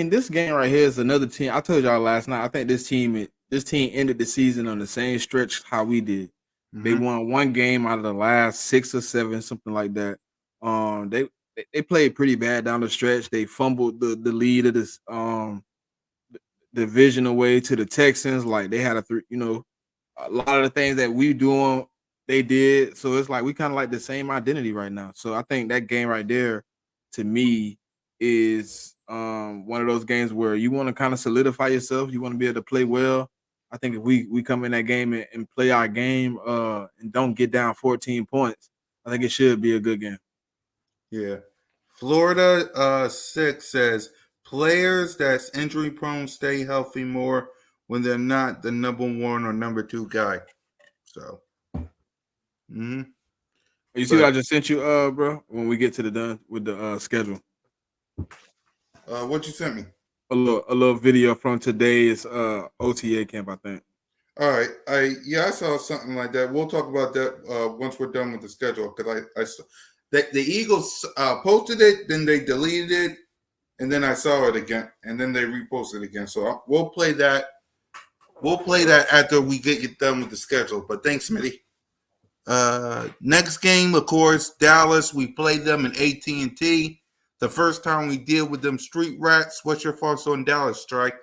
This game right here is another team. I told y'all last night. I think this team ended the season on the same stretch how we did. They Mm-hmm. won one game out of the last 6 or 7, something like that. They played pretty bad down the stretch. They fumbled the lead of this division away to the Texans. Like they had a lot of the things that we doing, they did. So it's like we kind of like the same identity right now. So I think that game right there, to me, is one of those games where you want to kind of solidify yourself. You want to be able to play well. I think if we come in that game and play our game and don't get down 14 points, I think it should be a good game. Yeah. Florida 6 says players that's injury prone stay healthy more when they're not the number 1 or number 2 guy. So, mm-hmm. You see what But I just sent you, bro? When we get to the done with the schedule. what you sent me? little video from today's OTA camp, I think. All right, I saw something like that. We'll talk about that once we're done with the schedule because the Eagles posted it, then they deleted it, and then I saw it again, and then they reposted it again. So we'll play that. We'll play that after we get done with the schedule. But thanks, Smitty. Next game, of course, Dallas. We played them in AT&T. The first time we deal with them street rats. What's your thoughts on Dallas, Strike?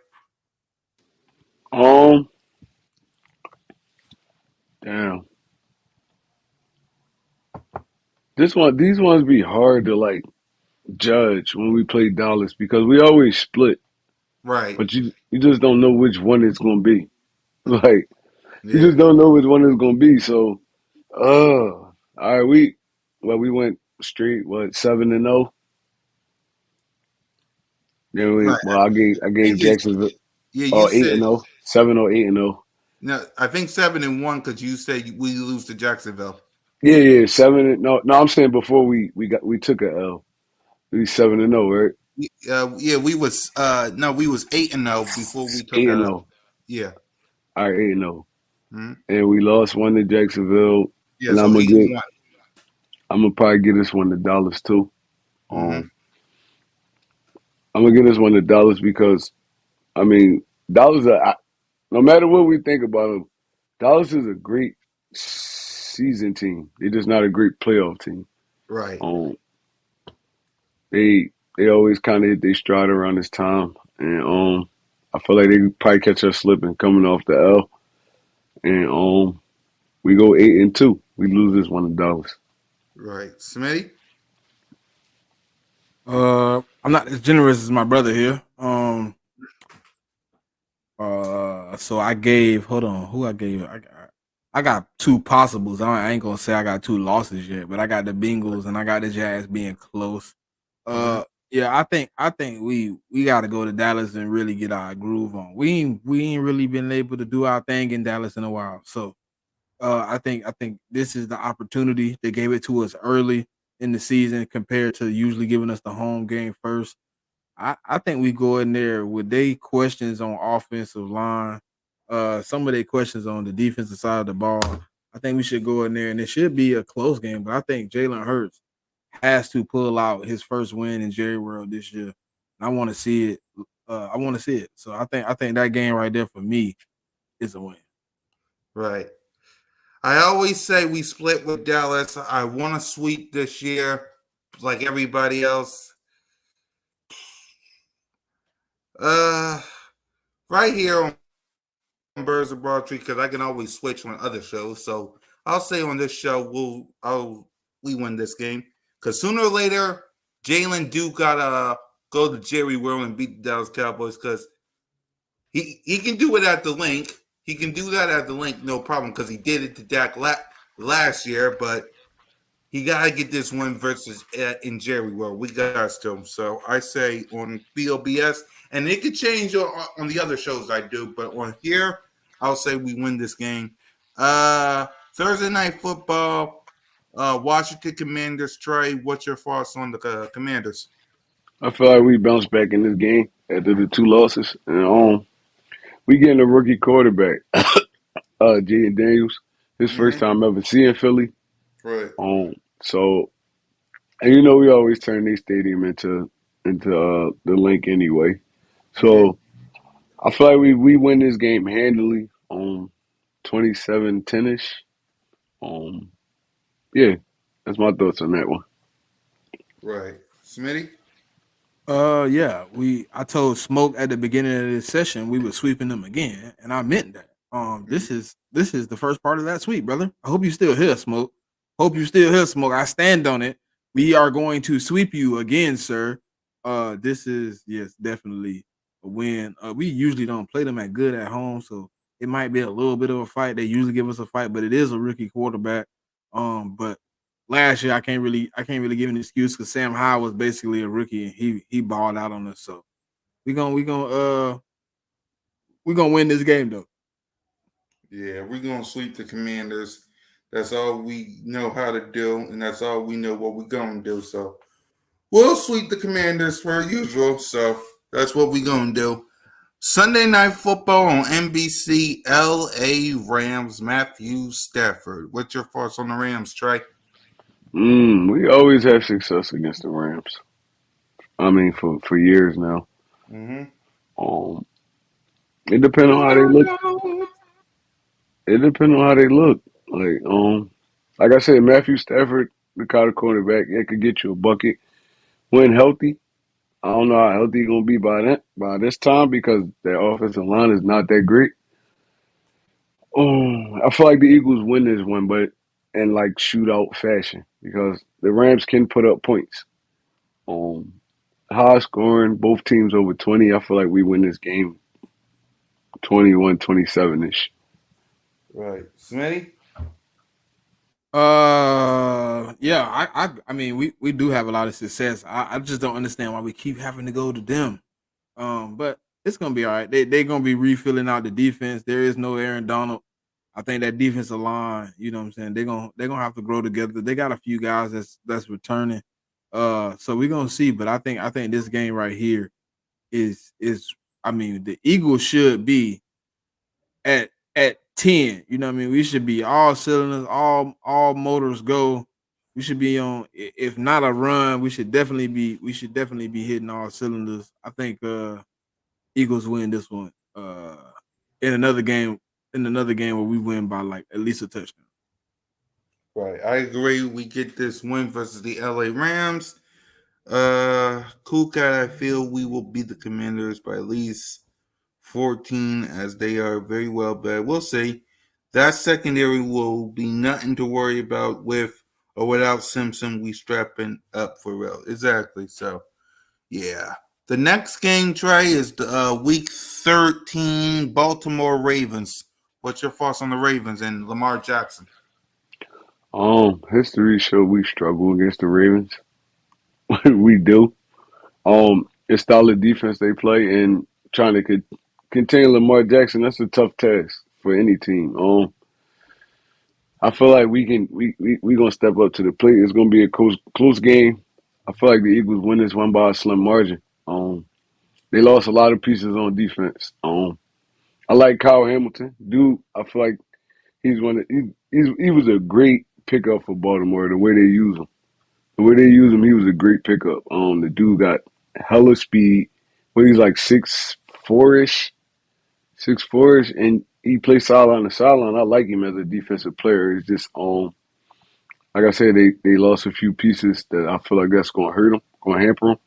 Damn. These ones be hard to like judge when we play Dallas because we always split, Right. but you just don't know which one it's gonna be. Like you Yeah. just don't know which one it's gonna be. So, all right, we went straight 7-0. Then Right. I I think gave it's Jacksonville you 8-0, 7 or 8-0. no. I think 7-1 because you said we lose to Jacksonville. Yeah, 7. No, I'm saying before we took a L. We 7-0, right? Yeah, we was we was 8-0 before we took 8-0. yeah. All right, 8-0, Mm-hmm. and we lost one to Jacksonville. Yeah, And so 8-1. I'm gonna probably get this one to Dallas too. Mm-hmm. I'm gonna get this one to Dallas because I mean Dallas. No matter what we think about them, Dallas is a great season team. They're just not a great playoff team. Right. Um, they always kind of hit their stride around this time, and I feel like they could probably catch us slipping coming off the L, and we go 8-2. We lose this one to Dallas. Right. Smitty? I'm not as generous as my brother here. So I gave. Hold on, who I gave? I got two possibles. I ain't gonna say I got two losses yet, but I got the Bengals and I got the Jazz being close. Mm-hmm. Yeah, I think we got to go to Dallas and really get our groove on. We ain't really been able to do our thing in Dallas in a while. So I think this is the opportunity. They gave it to us early in the season compared to usually giving us the home game first. I think we go in there with they questions on offensive line, some of their questions on the defensive side of the ball. I think we should go in there and it should be a close game, but I think Jalen Hurts has to pull out his first win in Jerry World this year. And I want to see it. I want to see it. So I think that game right there for me is a win. Right. I always say we split with Dallas. I want to sweep this year like everybody else. Right here on Birds of Broad Tree because I can always switch on other shows. So I'll say on this show we win this game because sooner or later Jalen do gotta go to Jerry World and beat the Dallas Cowboys because he can do it at the link. He can do that at the link, no problem, because he did it to Dak last year. But he got to get this one versus in Jerry World. We got to. So I say on B.O.B.S, and it could change on the other shows I do, but on here, I'll say we win this game. Thursday night football, Washington Commanders. Trey, what's your thoughts on the Commanders? I feel like we bounced back in this game after the two losses, and we getting a rookie quarterback, Jaden Daniels, his first Mm-hmm. time ever seeing Philly. Right. So and we always turn their stadium into the link anyway. Mm-hmm. So I feel like we win this game handily, 27-10 ish. Yeah, that's my thoughts on that one. Right. Smitty? Yeah, I told Smoke at the beginning of this session we were sweeping them again, and I meant that. This is the first part of that sweep, brother. I hope you still here, Smoke. Hope you still here, Smoke. I stand on it. We are going to sweep you again, sir. This is yes, definitely a win. We usually don't play them at good at home, so it might be a little bit of a fight. They usually give us a fight, but it is a rookie quarterback. But last year I can't really give an excuse because Sam Howell was basically a rookie and he balled out on us. So we gonna win this game though. Yeah, we're gonna sweep the Commanders. That's all we know how to do, and that's all we know what we're gonna do. So we'll sweep the Commanders per usual. So That's what we gonna do. Sunday Night Football on NBC. L.A. Rams. Matthew Stafford. What's your thoughts on the Rams, Trey? We always have success against the Rams. I mean, for years now. Mm-hmm. Um, it depends on how they look. It depends on how they look. Like I said, Matthew Stafford, the kind of quarterback, it could get you a bucket when healthy. I don't know how healthy he's gonna be by this time because their offensive line is not that great. I feel like the Eagles win this one, but in like shootout fashion because the Rams can put up points. Um, High scoring, both teams over 20. I feel like we win this game 21-27 ish. Right. Smitty? Yeah, I mean, we do have a lot of success. I just don't understand why we keep having to go to them. But it's gonna be all right. They're gonna be refilling out the defense. There is no Aaron Donald. I think that defensive line, you know what I'm saying, they're gonna have to grow together. They got a few guys that's returning. So we're gonna see. But I think this game right here is I mean, the Eagles should be at 10. You know what I mean? We should be all cylinders, all motors go. We should be on, if not a run, we should definitely be hitting all cylinders. I think Eagles win this one. In another game, where we win by like at least a touchdown. Right. I agree. We get this win versus the LA Rams. Cool Cat, I feel we will beat the Commanders by at least 14 as they are very well bad. We'll see. That secondary will be nothing to worry about with or without Simpson. We strapping up for real. Exactly. So, yeah. The next game, Trey, is the week 13 Baltimore Ravens. What's your thoughts on the Ravens and Lamar Jackson? History show we struggle against the Ravens. We do. It's style of defense they play and trying to contain Lamar Jackson. That's a tough task for any team. I feel like we gonna step up to the plate. It's gonna be a close game. I feel like the Eagles win this one by a slim margin. They lost a lot of pieces on defense. I like Kyle Hamilton, dude. I feel like he was a great pickup for Baltimore. The way they use him, he was a great pickup. The dude got hella speed. But he's like 6'4" ish, 6'4" ish, and he plays sideline to sideline. I like him as a defensive player. It's just like I said, they lost a few pieces that I feel like that's gonna hurt them, gonna hamper them.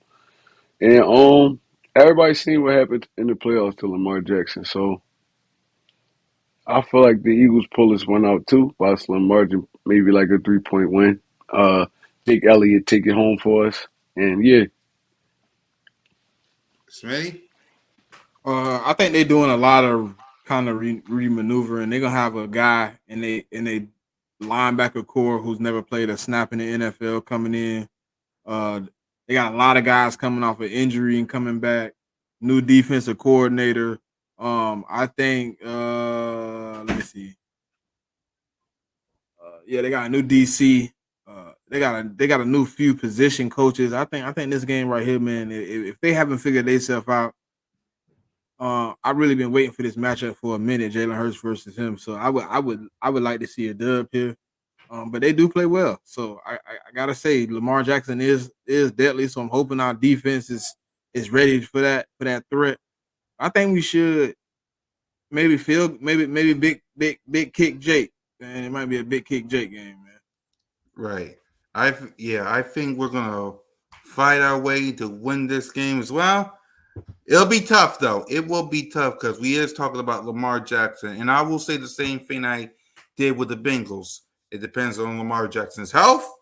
And everybody's seen what happened in the playoffs to Lamar Jackson. So I feel like the Eagles pull this one out too by a slim margin, maybe like a 3-point win. Jake Elliott take it home for us, and yeah, Smitty? I think they're doing a lot of kind of re-maneuvering. They're gonna have a guy in a linebacker core who's never played a snap in the NFL coming in. Uh, they got a lot of guys coming off of injury and coming back. New defensive coordinator. I think. Let me see. Yeah, they got a new DC. They got a new few position coaches. I think this game right here, man. If they haven't figured themselves out, I've really been waiting for this matchup for a minute. Jalen Hurts versus him. So I would like to see a dub here. But they do play well. So I gotta say Lamar Jackson is deadly. So I'm hoping our defense is ready for that threat. I think we should maybe big kick Jake. Man, it might be a big kick Jake game, man. Right. I think we're gonna fight our way to win this game as well. It'll be tough though. It will be tough because we is talking about Lamar Jackson, and I will say the same thing I did with the Bengals. It depends on Lamar Jackson's health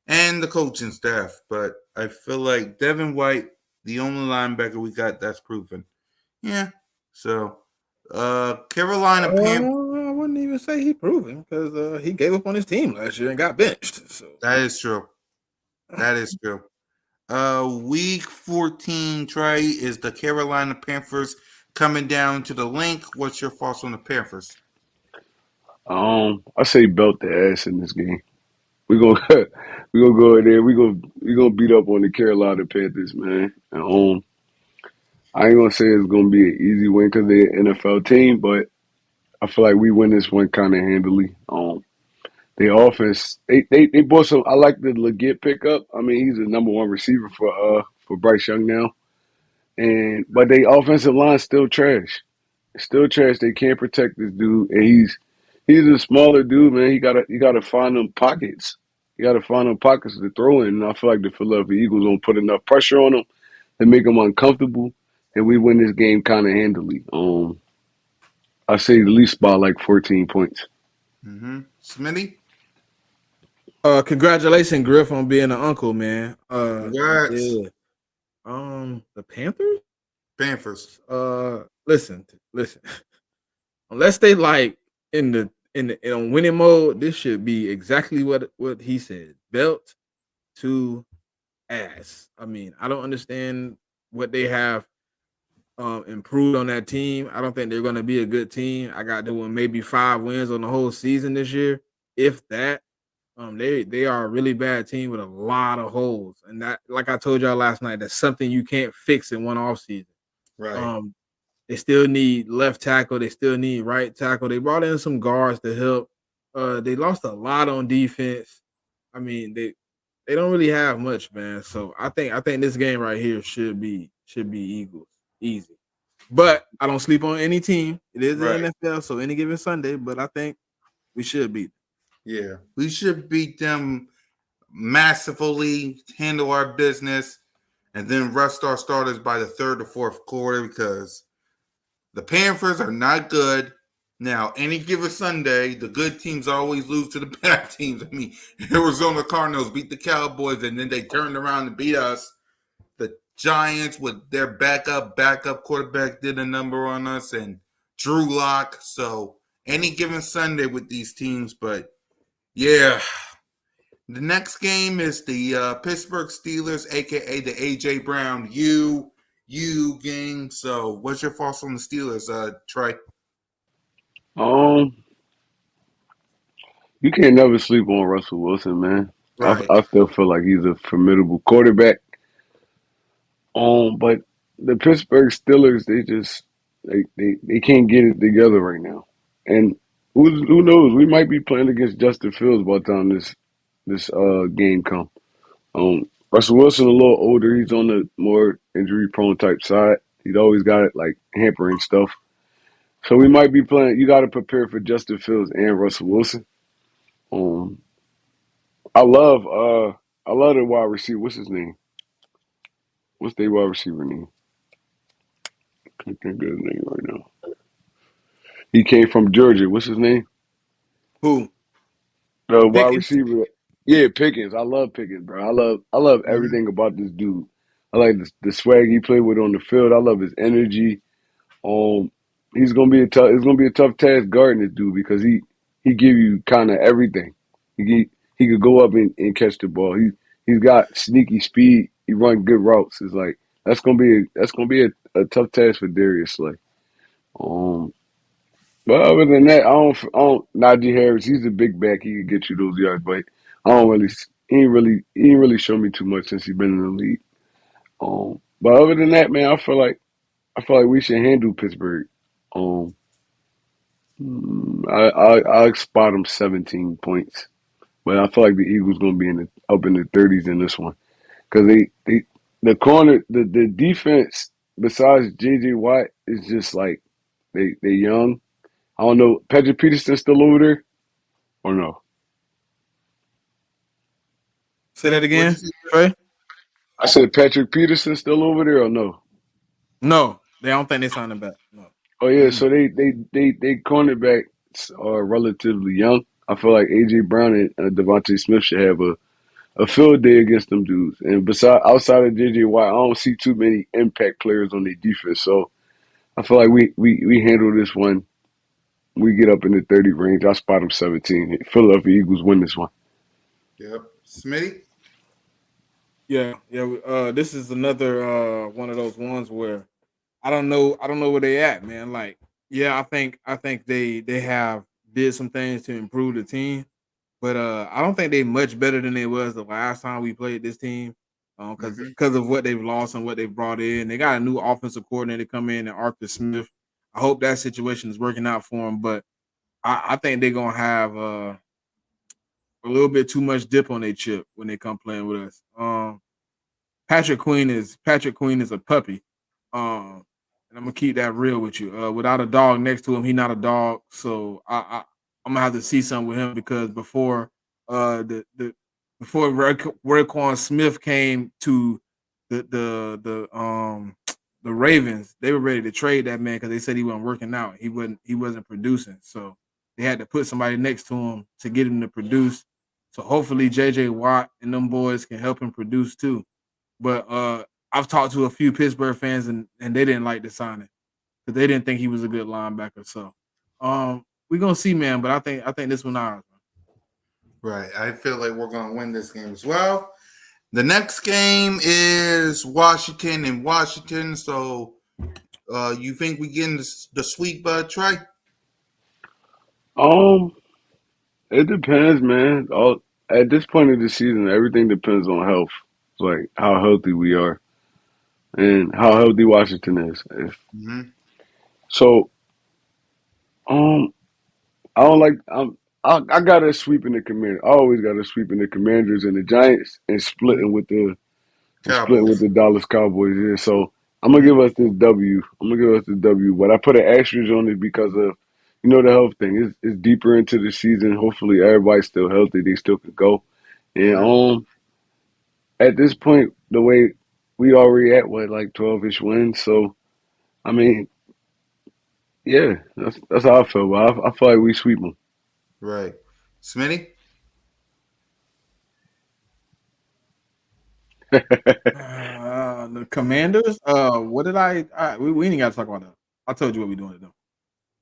and the coaching staff, but I feel like Devin White, the only linebacker we got that's proven. Yeah. So, Carolina Panthers. I wouldn't even say he proven because he gave up on his team last year and got benched. So That is true. That is true. Week 14, Trey, is the Carolina Panthers coming down to the link. What's your thoughts on the Panthers? I say belt the ass in this game. We gonna we gonna go in there. We gonna beat up on the Carolina Panthers, man. And, I ain't gonna say it's gonna be an easy win because they're an NFL team, but I feel like we win this one kind of handily. The offense, they bought some. I like the Leggett pickup. I mean, he's the number one receiver for Bryce Young now, and but they offensive line still trash. Still trash. They can't protect this dude, and he's a smaller dude, man. You gotta find them pockets. You gotta find them pockets to throw in. And I feel like the Philadelphia Eagles don't put enough pressure on them and make them uncomfortable, and we win this game kind of handily. I say at least by like 14 points. Smitty, Congratulations, Griff, on being an uncle, man. congrats. Yeah. The Panthers. Panthers. Listen. Unless they like in on winning mode, this should be exactly what he said. Belt to ass. I mean, I don't understand what they have improved on that team. I don't think they're going to be a good team. I got them with maybe 5 wins on the whole season this year, if that. They are a really bad team with a lot of holes, and that, like I told y'all last night, that's something you can't fix in one off season. Right. They still need left tackle. They still need right tackle. They brought in some guards to help. They lost a lot on defense. I mean, they don't really have much, man. So I think this game right here should be Eagles easy. But I don't sleep on any team. It is the Right. NFL, so any given Sunday. But I think we should beat them. Yeah. We should beat them massively, handle our business, and then rest our starters by the third or fourth quarter because the Panthers are not good. Now, any given Sunday, the good teams always lose to the bad teams. I mean, Arizona Cardinals beat the Cowboys, and then they turned around and beat us. The Giants, with their backup quarterback, did a number on us, and Drew Lock. So, any given Sunday with these teams, but yeah. The next game is the Pittsburgh Steelers, aka the AJ Brown U game. So, what's your thoughts on the Steelers, Trey? Um, you can't never sleep on Russell Wilson, man. Right, I still feel like he's a formidable quarterback. But the Pittsburgh Steelers, they can't get it together right now. And who knows? We might be playing against Justin Fields by the time this game come. Russell Wilson a little older. He's on the more injury prone type side. He's always got it like hampering stuff. So we might be playing. You got to prepare for Justin Fields and Russell Wilson. Um, I love the wide receiver. What's his name? What's their wide receiver name? Can't think of his name right now. He came from Georgia. What's his name? Who? The wide Pickens? receiver. Yeah, Pickens. I love Pickens, bro. I love everything about this dude. I like the swag he played with on the field. I love his energy. Um, he's gonna be a tough. It's gonna be a tough task guarding this dude because he give you kind of everything. He could go up and catch the ball. He's got sneaky speed. He run good routes. It's like that's gonna be a tough task for Darius Slay. Um, but other than that, I don't. Najee Harris, he's a big back. He can get you those yards, but I don't really. He ain't really shown me too much since he's been in the league. But other than that, man, I feel like we should handle Pittsburgh. Um, I spot them 17 points, but I feel like the Eagles gonna be up in the 30s in this one because the corner the defense besides J.J. Watt is just like they young. I don't know. Patrick Peterson still over there or no? Say that what'd you again, say? Trey. I said Patrick Peterson still over there or no? No, they don't think they signed him back. No. Oh yeah, Mm, so they cornerbacks are relatively young. I feel like AJ Brown and Devontae Smith should have a field day against them dudes. And outside of JJ Watt, I don't see too many impact players on their defense. So I feel like we handle this one. We get up in the 30 range. I spot them 17. Philadelphia Eagles win this one. yep. Smitty? Yeah. This is another one of those ones where I don't know where they at, man. Like, yeah, I think they have did some things to improve the team, but I don't think they much better than they was the last time we played this team. because of what they've lost and what they've brought in. They got a new offensive coordinator come in, and Arthur Smith. I hope that situation is working out for him, but I think they're gonna have a little bit too much dip on their chip when they come playing with us. Patrick Queen is a puppy. And I'm gonna keep that real with you. Without a dog next to him, he's not a dog. So I'm gonna have to see something with him because the before Raekwon Smith came to the the Ravens, they were ready to trade that man because they said he wasn't working out. He wasn't producing. So they had to put somebody next to him to get him to produce. So hopefully JJ Watt and them boys can help him produce too. But I've talked to a few Pittsburgh fans and they didn't like the signing because they didn't think he was a good linebacker. So we're gonna see, man. But I think this one ours. Right. I feel like we're gonna win this game as well. The next game is Washington and Washington. So you think we getting the sweep, Trey? It depends, man. All at this point of the season, everything depends on health. Like how healthy we are and how healthy Washington is. If so, um, I don't like. I got us sweeping the Commanders. I always got us sweeping the Commanders and the Giants and splitting with Cowboys. the Dallas Cowboys. Yeah, so I'm gonna Mhm. give us this W. I'm gonna give us the W. But I put an asterisk on it because of the health thing. It's deeper into the season. Hopefully, everybody's still healthy. They still could go. And Mhm. at this point, the way we already at what like 12-ish wins. So I mean, yeah, that's how I feel. But I feel like we sweep them. Right. Smitty? The Commanders. What did we ain't got to talk about that. I told you what we doing to them.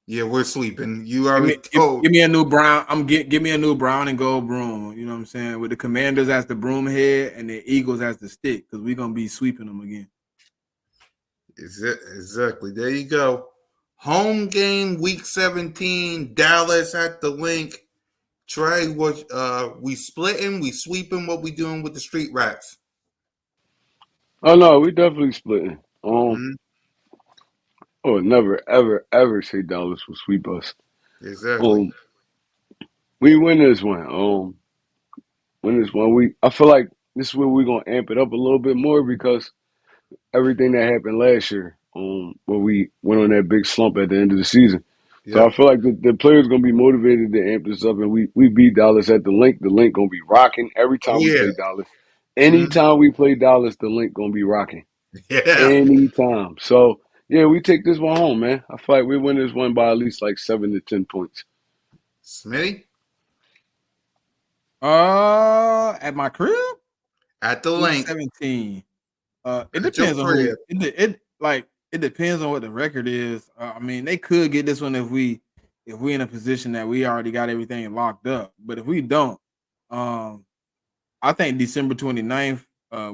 Yeah, we're sweeping. You Give already me, give, told. give me a new brown. Give me a new brown and gold broom. You know what I'm saying? With the Commanders as the broom head and the Eagles as the stick, because we're gonna be sweeping them again. Exactly. There you go. Home game, week 17, Dallas at the link. Trey, what we splitting, we sweeping, what we doing with the street rats? Oh no, we definitely splitting. Mm-hmm. I would never, ever, ever say Dallas will sweep us. Exactly. Um, we win this one. Win this one. I feel like this is where we're gonna amp it up a little bit more because everything that happened last year, where we went on that big slump at the end of the season. So I Yep. feel like the players gonna be motivated to amp this up, and we beat Dallas at the link. The link gonna be rocking every Oh time we yeah. play Dallas. Mm-hmm. Anytime we play Dallas, the link gonna be rocking. Yeah. Anytime. So yeah, we take this one home, man. I feel like we win this one by at least like 7 to 10 points. Smitty At my crib, at the week link 17. It at your depends on who crib. it depends on what the record is. I mean, they could get this one if we in a position that we already got everything locked up. But if we don't, um, I think December 29th,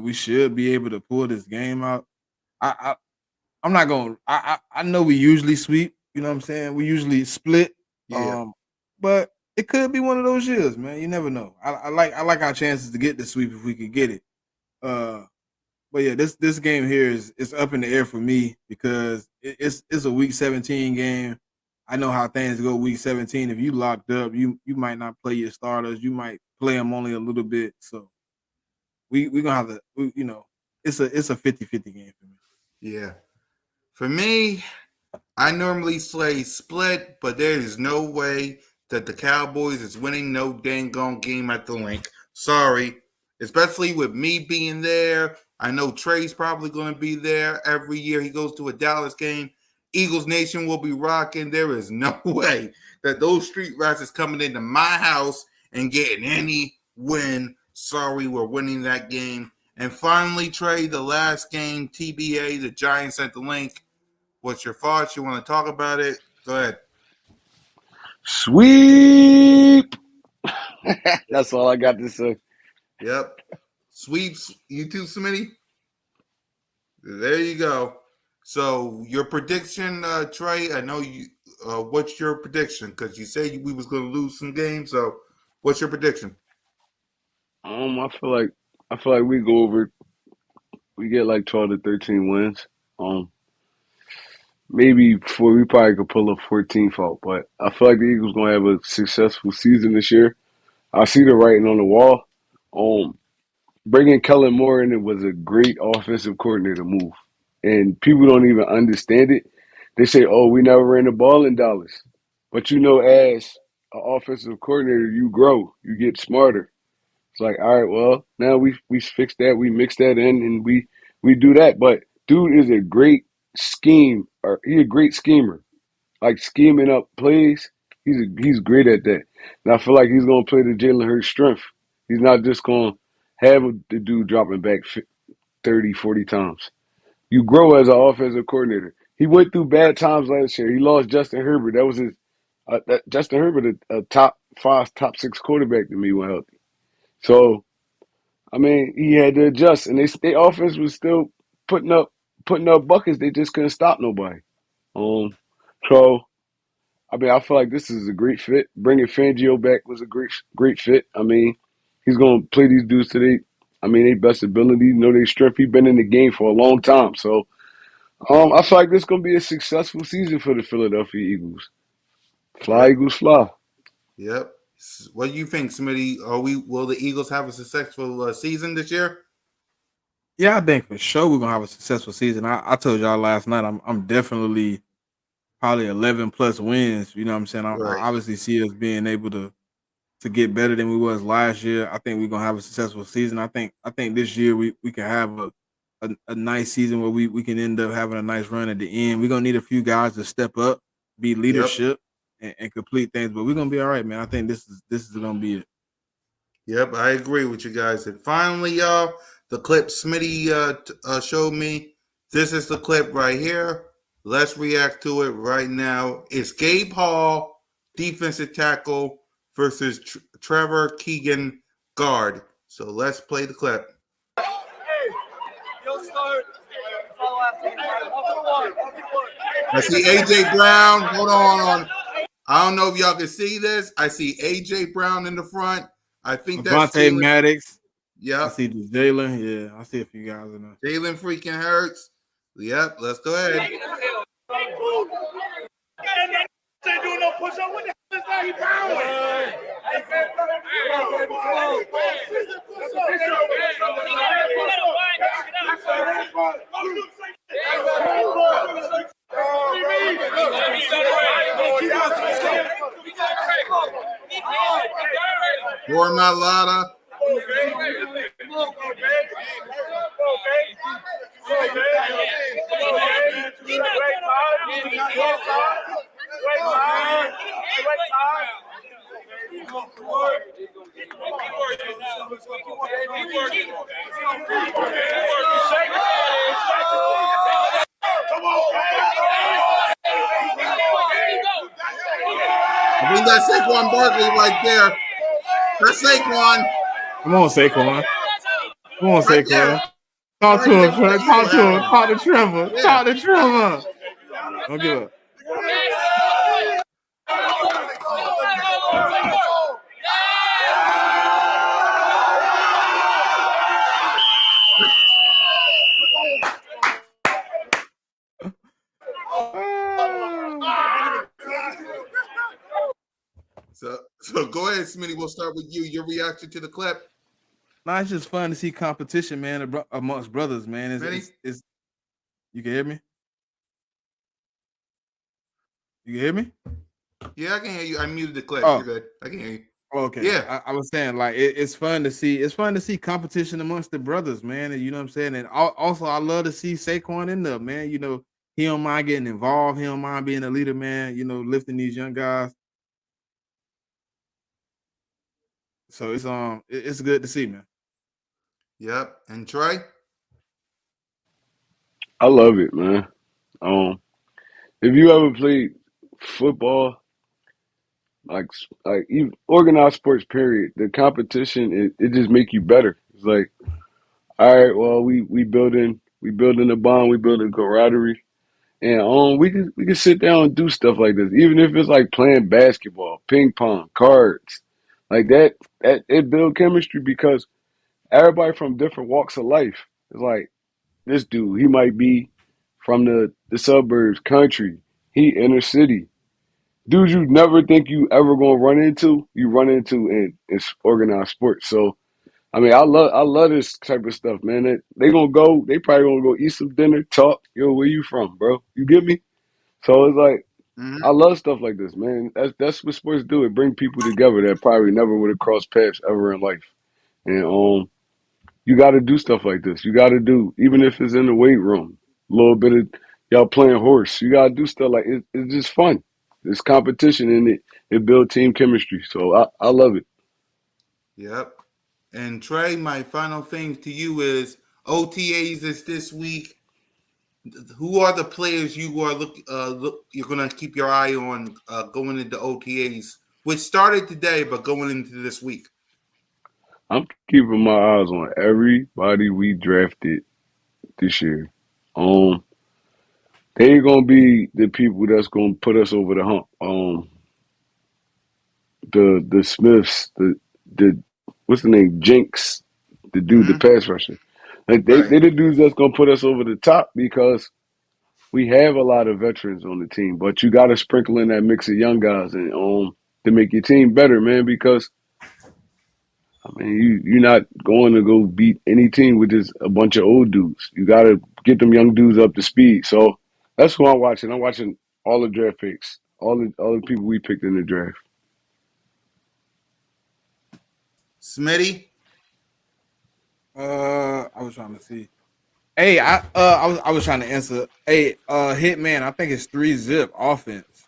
we should be able to pull this game out. I I'm not going. I know we usually sweep. You know what I'm saying? We usually split. Yeah. Um, but it could be one of those years, man. You never know. I like our chances to get the sweep if we could get it. Uh, but yeah, this game here is up in the air for me because it's a week 17 game. I know how things go week 17. If you locked up, you might not play your starters. You might play them only a little bit. So we gonna have to it's a 50-50 game for me. Yeah. For me, I normally say split, but there is no way that the Cowboys is winning no dang gone game at the link. Sorry. Especially with me being there. I know Trey's probably going to be there every year he goes to a Dallas game. Eagles Nation will be rocking. There is no way that those street rats is coming into my house and getting any win. Sorry, we're winning that game. And finally, Trey, the last game, TBA, the Giants at the link. What's your thoughts? You want to talk about it? Go ahead. Sweep. That's all I got to say. Yep. Sweeps. You too, Smitty? There you go. So your prediction, Trey. I know you. What's your prediction? Because you said we was going to lose some games. So what's your prediction? I feel like we go over We get like 12 to 13 wins. Maybe we probably could pull a 14th out, but I feel like the Eagles gonna have a successful season this year. I see the writing on the wall. Um, Bringing Kellen Moore in, it was a great offensive coordinator move, and people don't even understand it. They say, "Oh, we never ran the ball in Dallas," but as an offensive coordinator, you grow, you get smarter. It's like, all right, well, now we fixed that, we mix that in, and we do that. But dude is a great he's a great schemer, like scheming up plays. He's great at that, and I feel like he's gonna play to Jalen Hurts' strength. He's not just gonna have the dude dropping back 30, 40 times. You grow as an offensive coordinator. He went through bad times last year. He lost Justin Herbert. That was his Justin Herbert, a top five, top six quarterback to me when healthy. So I mean, he had to adjust, and they offense was still putting up putting up buckets. They just couldn't stop nobody. Um, so I mean, I feel like this is a great fit. Bringing Fangio back was a great fit. I mean, he's gonna play these dudes today. I mean, they best ability, know their strength. He's been in the game for a long time, so I feel like this is gonna be a successful season for the Philadelphia Eagles. Fly Yep. Eagles, fly. Yep. What do you think, Smitty? Will the Eagles have a successful season this year? Yeah, I think for sure we're gonna have a successful season. I told y'all last night I'm definitely probably 11 plus wins. You know what I'm saying? I Right. obviously see us being able to get better than we was last year. I think we're gonna have a successful season. I think this year we can have a nice season where we can end up having a nice run at the end. We're gonna need a few guys to step up, be Yep. leadership, and complete things. But we're gonna be all right, man. I think this is gonna be it. Yep. I agree with you guys. And finally, y'all, the clip Smitty showed me. This is the clip right here. Let's react to it right now. It's Gabe Hall, defensive tackle, versus Trevor Keegan, guard. So let's play the clip. I see AJ Brown. Hold on. I don't know if y'all can see this. I see AJ Brown in the front. I think that's Avante Jalen. Maddox. I Yep. see the Jalen. Yeah, I see a few guys in there. Jalen freaking Hurts. Yep. Let's go ahead. Mailata. I think that's Saquon Barkley right there. That's Saquon. Come on, Saquon. Come on, Right there. Saquon. Talk Right to there. him, What Trevor. the Eagle Talk to hat him. on. Talk to Trevor. Yeah. Talk to Trevor. Don't give up. So go ahead, Smitty. We'll start with you. Your reaction to the clip. Nah, it's just fun to see competition, man, amongst brothers, man. Smitty? It's you can hear me? You can hear me? Yeah, I can hear you. I muted the clip. Oh, You're good. I can hear you. okay. Yeah. I was saying like it's fun to see competition amongst the brothers, man. And you know what I'm saying? And also I love to see Saquon in there, man. You know, he don't mind getting involved, he don't mind being a leader, man, you know, lifting these young guys. So it's good to see, man. Yep. And Trey? I love it, man. If you ever played football, like even organized sports, period, the competition it just make you better. It's like, all right, well, we building a bond, we building camaraderie, and we can sit down and do stuff like this, even if it's like playing basketball, ping pong, cards, like that. That it build chemistry because everybody from different walks of life. It's like this dude. He might be from the suburbs, country. He inner city. Dudes you never think you ever gonna run into, you run into in organized sports. So I mean, I love this type of stuff, man. They probably gonna go eat some dinner, talk. Yo, where you from, bro? You get me? So it's like I Mm-hmm. love stuff like this, man. That's what sports do. It bring people together that probably never would have crossed paths ever in life. And you got to do stuff like this. You got to do even if it's in the weight room, a little bit of y'all playing horse. You got to do stuff like it's just fun. It's competition and it build team chemistry. So I love it. Yep. And Trey, my final thing to you is OTAs is this week. Who are the players you are you're gonna keep your eye on going into OTAs, which started today but going into this week? I'm keeping my eyes on everybody we drafted this year. Um, they ain't gonna be the people that's gonna put us over the hump. The Smiths, the what's the name, Jinx, the dude, the Mm-hmm. pass rusher. Like Right. they the dudes that's gonna put us over the top because we have a lot of veterans on the team, but you got to sprinkle in that mix of young guys and to make your team better, man. Because I mean, you're not going to go beat any team with just a bunch of old dudes. You got to get them young dudes up to speed. So that's who I'm watching. I'm watching all the draft picks, all the people we picked in the draft. Smitty. I was trying to see. Hey, I was trying to answer. Hey, Hitman, I think it's 3-zip offense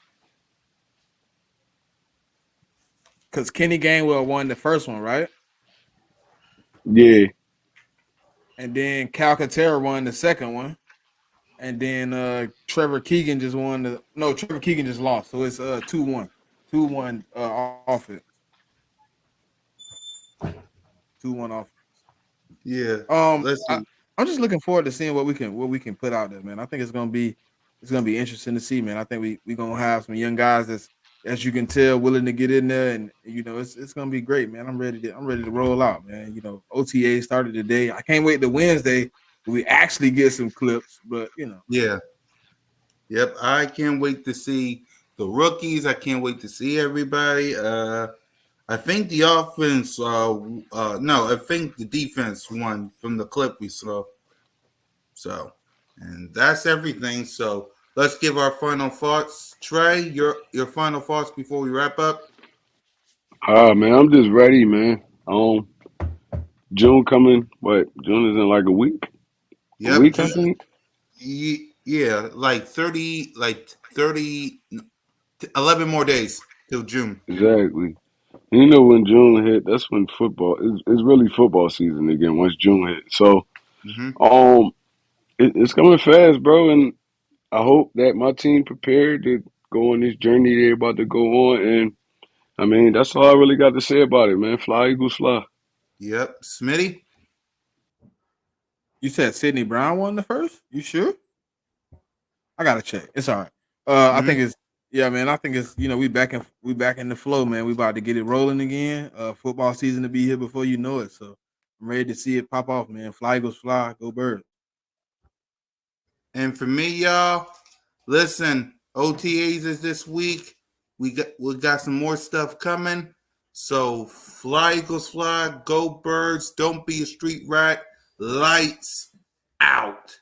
because Kenny Gainwell won the first one, right? Yeah, And then Calcaterra won the second one, and then Trevor Keegan just won the. No, Trevor Keegan just lost, so it's 2-1, 2-1 offense, 2-1 offense. Yeah. Let's I, see. I'm just looking forward to seeing what we can put out there, man. I think it's gonna be interesting to see, man. I think we gonna have some young guys that's, as you can tell, willing to get in there, and it's gonna be great, man. I'm ready to roll out, man. OTA started today. I can't wait to Wednesday when we actually get some clips, but Yeah. Yep. I can't wait to see the rookies. I can't wait to see everybody. I think the offense. No, I think the defense won from the clip we saw. So, and that's everything. So let's give our final thoughts. Trey, your final thoughts before we wrap up. man, I'm just ready, man. June coming. What? June is in like a week. A Yep. week, I think. Yeah, like 30, 11 more days till June. Exactly. You know when June hit, that's when football is really football season again. Once June hit, so Hmm. um, it's coming fast, bro. And I hope that my team prepared to go on this journey they're about to go on. And I mean, that's all I really got to say about it, man. Fly Eagles fly. Yep. Smitty. you said Sidney Brown won the first. You sure? I gotta check. It's all right. I think Hmm. it's yeah, man. I think it's we back in the flow, man. We about to get it rolling again. Football season to be here before you know it. So I'm ready to see it pop off, man. Fly Eagles fly, go birds. And for me, y'all, listen, OTAs is this week. We got some more stuff coming. So fly Eagles fly, go birds, don't be a street rat. Lights out.